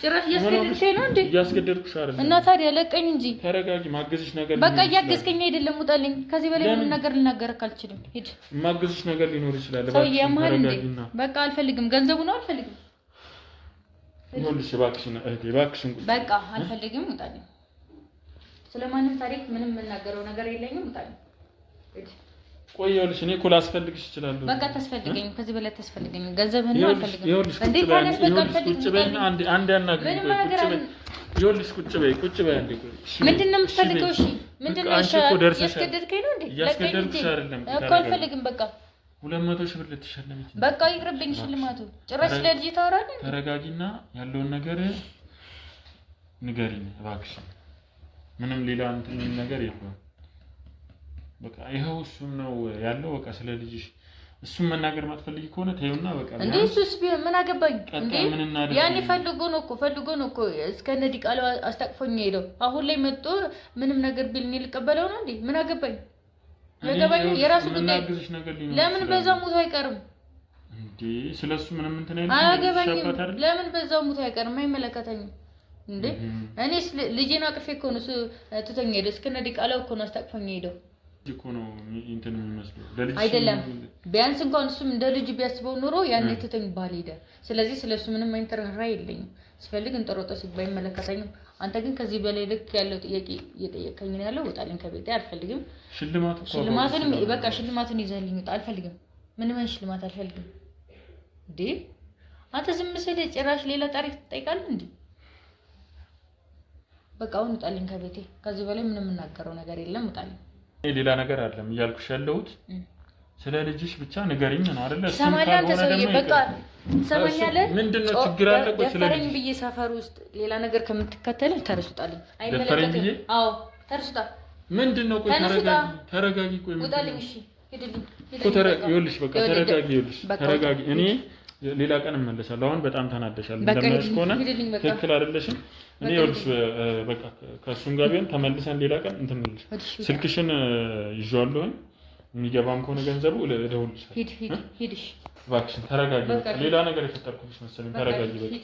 ጭራሽ እያስገደድከኝ ነው እንዴ? እያስገደድኩሽ አይደለም። እና ታዲያ ለቀኝ እንጂ። ተረጋጊ። ማገዝሽ ነገር በቃ እያገዝከኝ አይደለም። ውጣልኝ። ከዚህ በላይ ምንም ነገር ልናገርህ አልችልም። ሂድ። ማገዝሽ ነገር ሊኖር ይችላል። ሰውዬ ያማል እንዴ? በቃ አልፈልግም። ገንዘቡ ነው አልፈልግም። ይኸውልሽ እባክሽን እህቴ እባክሽን በቃ አልፈልግም። ውጣልኝ። ስለማንም ታሪክ ምንም የምናገረው ነገር የለኝም። ውጣልኝ። ቆየሁልሽ እኔ እኮ ላስፈልግሽ እችላለሁ። በቃ ተስፈልገኝ፣ ከዚህ በላይ ተስፈልገኝ። ገንዘብህን ነው አልፈልግም። እንዴ ታነስ በቃ አልፈልግም። ቁጭ በይና አንድ ያናግሪኝ። ይኸውልሽ ቁጭ በይ አንዴ። ቆይ ምንድን ነው የምትፈልገው? እሺ ምንድን ነው ያስገደድከኝ ነው እንዴ? ያስገደድኩሽ አይደለም እኮ አልፈልግም። በቃ 200 ሺህ ብር ልትሸለሚኝ። በቃ ይቅርብኝ ሽልማቱ። ጭራሽ ለልጅ ታወራለህ። ተረጋጊና ያለውን ነገር ንገሪኝ እባክሽ። ምንም ሌላ እንትን ነገር የለም። በቃ ይኸው እሱን ነው ያለው። በቃ ስለ ልጅሽ እሱን መናገር ማትፈልጊ ከሆነ ተይውና በቃ እንዴ እሱስ ቢሆን ምን አገባኝ እንዴ? ያኔ ፈልጎ ነው እኮ እስከነ ዲቃላው አስታቅፎኝ ሄደው አሁን ላይ መጥቶ ምንም ነገር ቢል እኔ ልቀበለው ነው እንዴ? ምን አገባኝ? ያገባኝ የራሱ ጉዳይ። ለምን በዛው ሙቶ አይቀርም እንዴ? ስለሱ ምንም እንትን አያገባኝም። ለምን በዛው ሙቶ አይቀርም? አይመለከተኝም እንዴ? እኔ ልጄን አቅፌ እኮ ነው እሱ ትቶኝ ሄደው እስከነ ዲቃላው እኮ ነው አስታቅፎኝ ሄደው እኮ ነው እንትን የሚመስለው ለልጅ አይደለም። ቢያንስ እንኳን እሱም እንደ ልጅ ቢያስበው ኑሮ ያን ትተኝ ባል ሄደ። ስለዚህ ስለሱ ምንም አይነት ርህራሄ የለኝም። ሲፈልግ እንጠሮጠስ አይመለከተኝም። አንተ ግን ከዚህ በላይ ልክ ያለው ጥያቄ እየጠየቀኝ ነው ያለው። ወጣልኝ ከቤቴ አልፈልግም። ሽልማቱን በቃ ሽልማቱን ይዘህልኝ ውጣ። አልፈልግም። ምንም አይነት ሽልማት አልፈልግም። እንዴ አንተ ዝም ብለህ ጭራሽ ሌላ ታሪክ ትጠይቃለህ እንዴ? በቃ አሁን ውጣልኝ ከቤቴ። ከዚህ በላይ ምንም የምናገረው ነገር የለም። ውጣልኝ። ሌላ ነገር አይደለም እያልኩሽ ያለሁት ስለ ልጅሽ ብቻ ንገሪኝ ነው አይደለ? ሰማያለ ተሰውዬ በቃ ሰማያለ ምንድነው ችግር አለ? ቆይ ስለ ልጅ ብዬ ሰፈር ውስጥ ሌላ ነገር ከምትከተል ተርሱጣልኝ። አይመለከትም። አዎ ተርሱጣ። ምንድነው? ቆይ ተረጋጊ። ቆይ ውጣልኝ። እሺ ሄድልኝ። ይኸውልሽ በቃ ተረጋጊ። እኔ ሌላ ቀን እመለሳለሁ። አሁን በጣም ተናደሻል። እንደማይሽ ከሆነ ትክክል አይደለሽም። እኔ ይኸውልሽ በቃ ከእሱም ጋር ቢሆን ተመልሰን ሌላ ቀን እንትን እንልሽ። ስልክሽን ይዤዋለሁ። የሚገባም ከሆነ ገንዘቡ እደውልልሻለሁ። ሂድ። እባክሽን ተረጋጊ። ሌላ ነገር የፈጠርኩልሽ መሰለኝ። ተረጋጊ በቃ።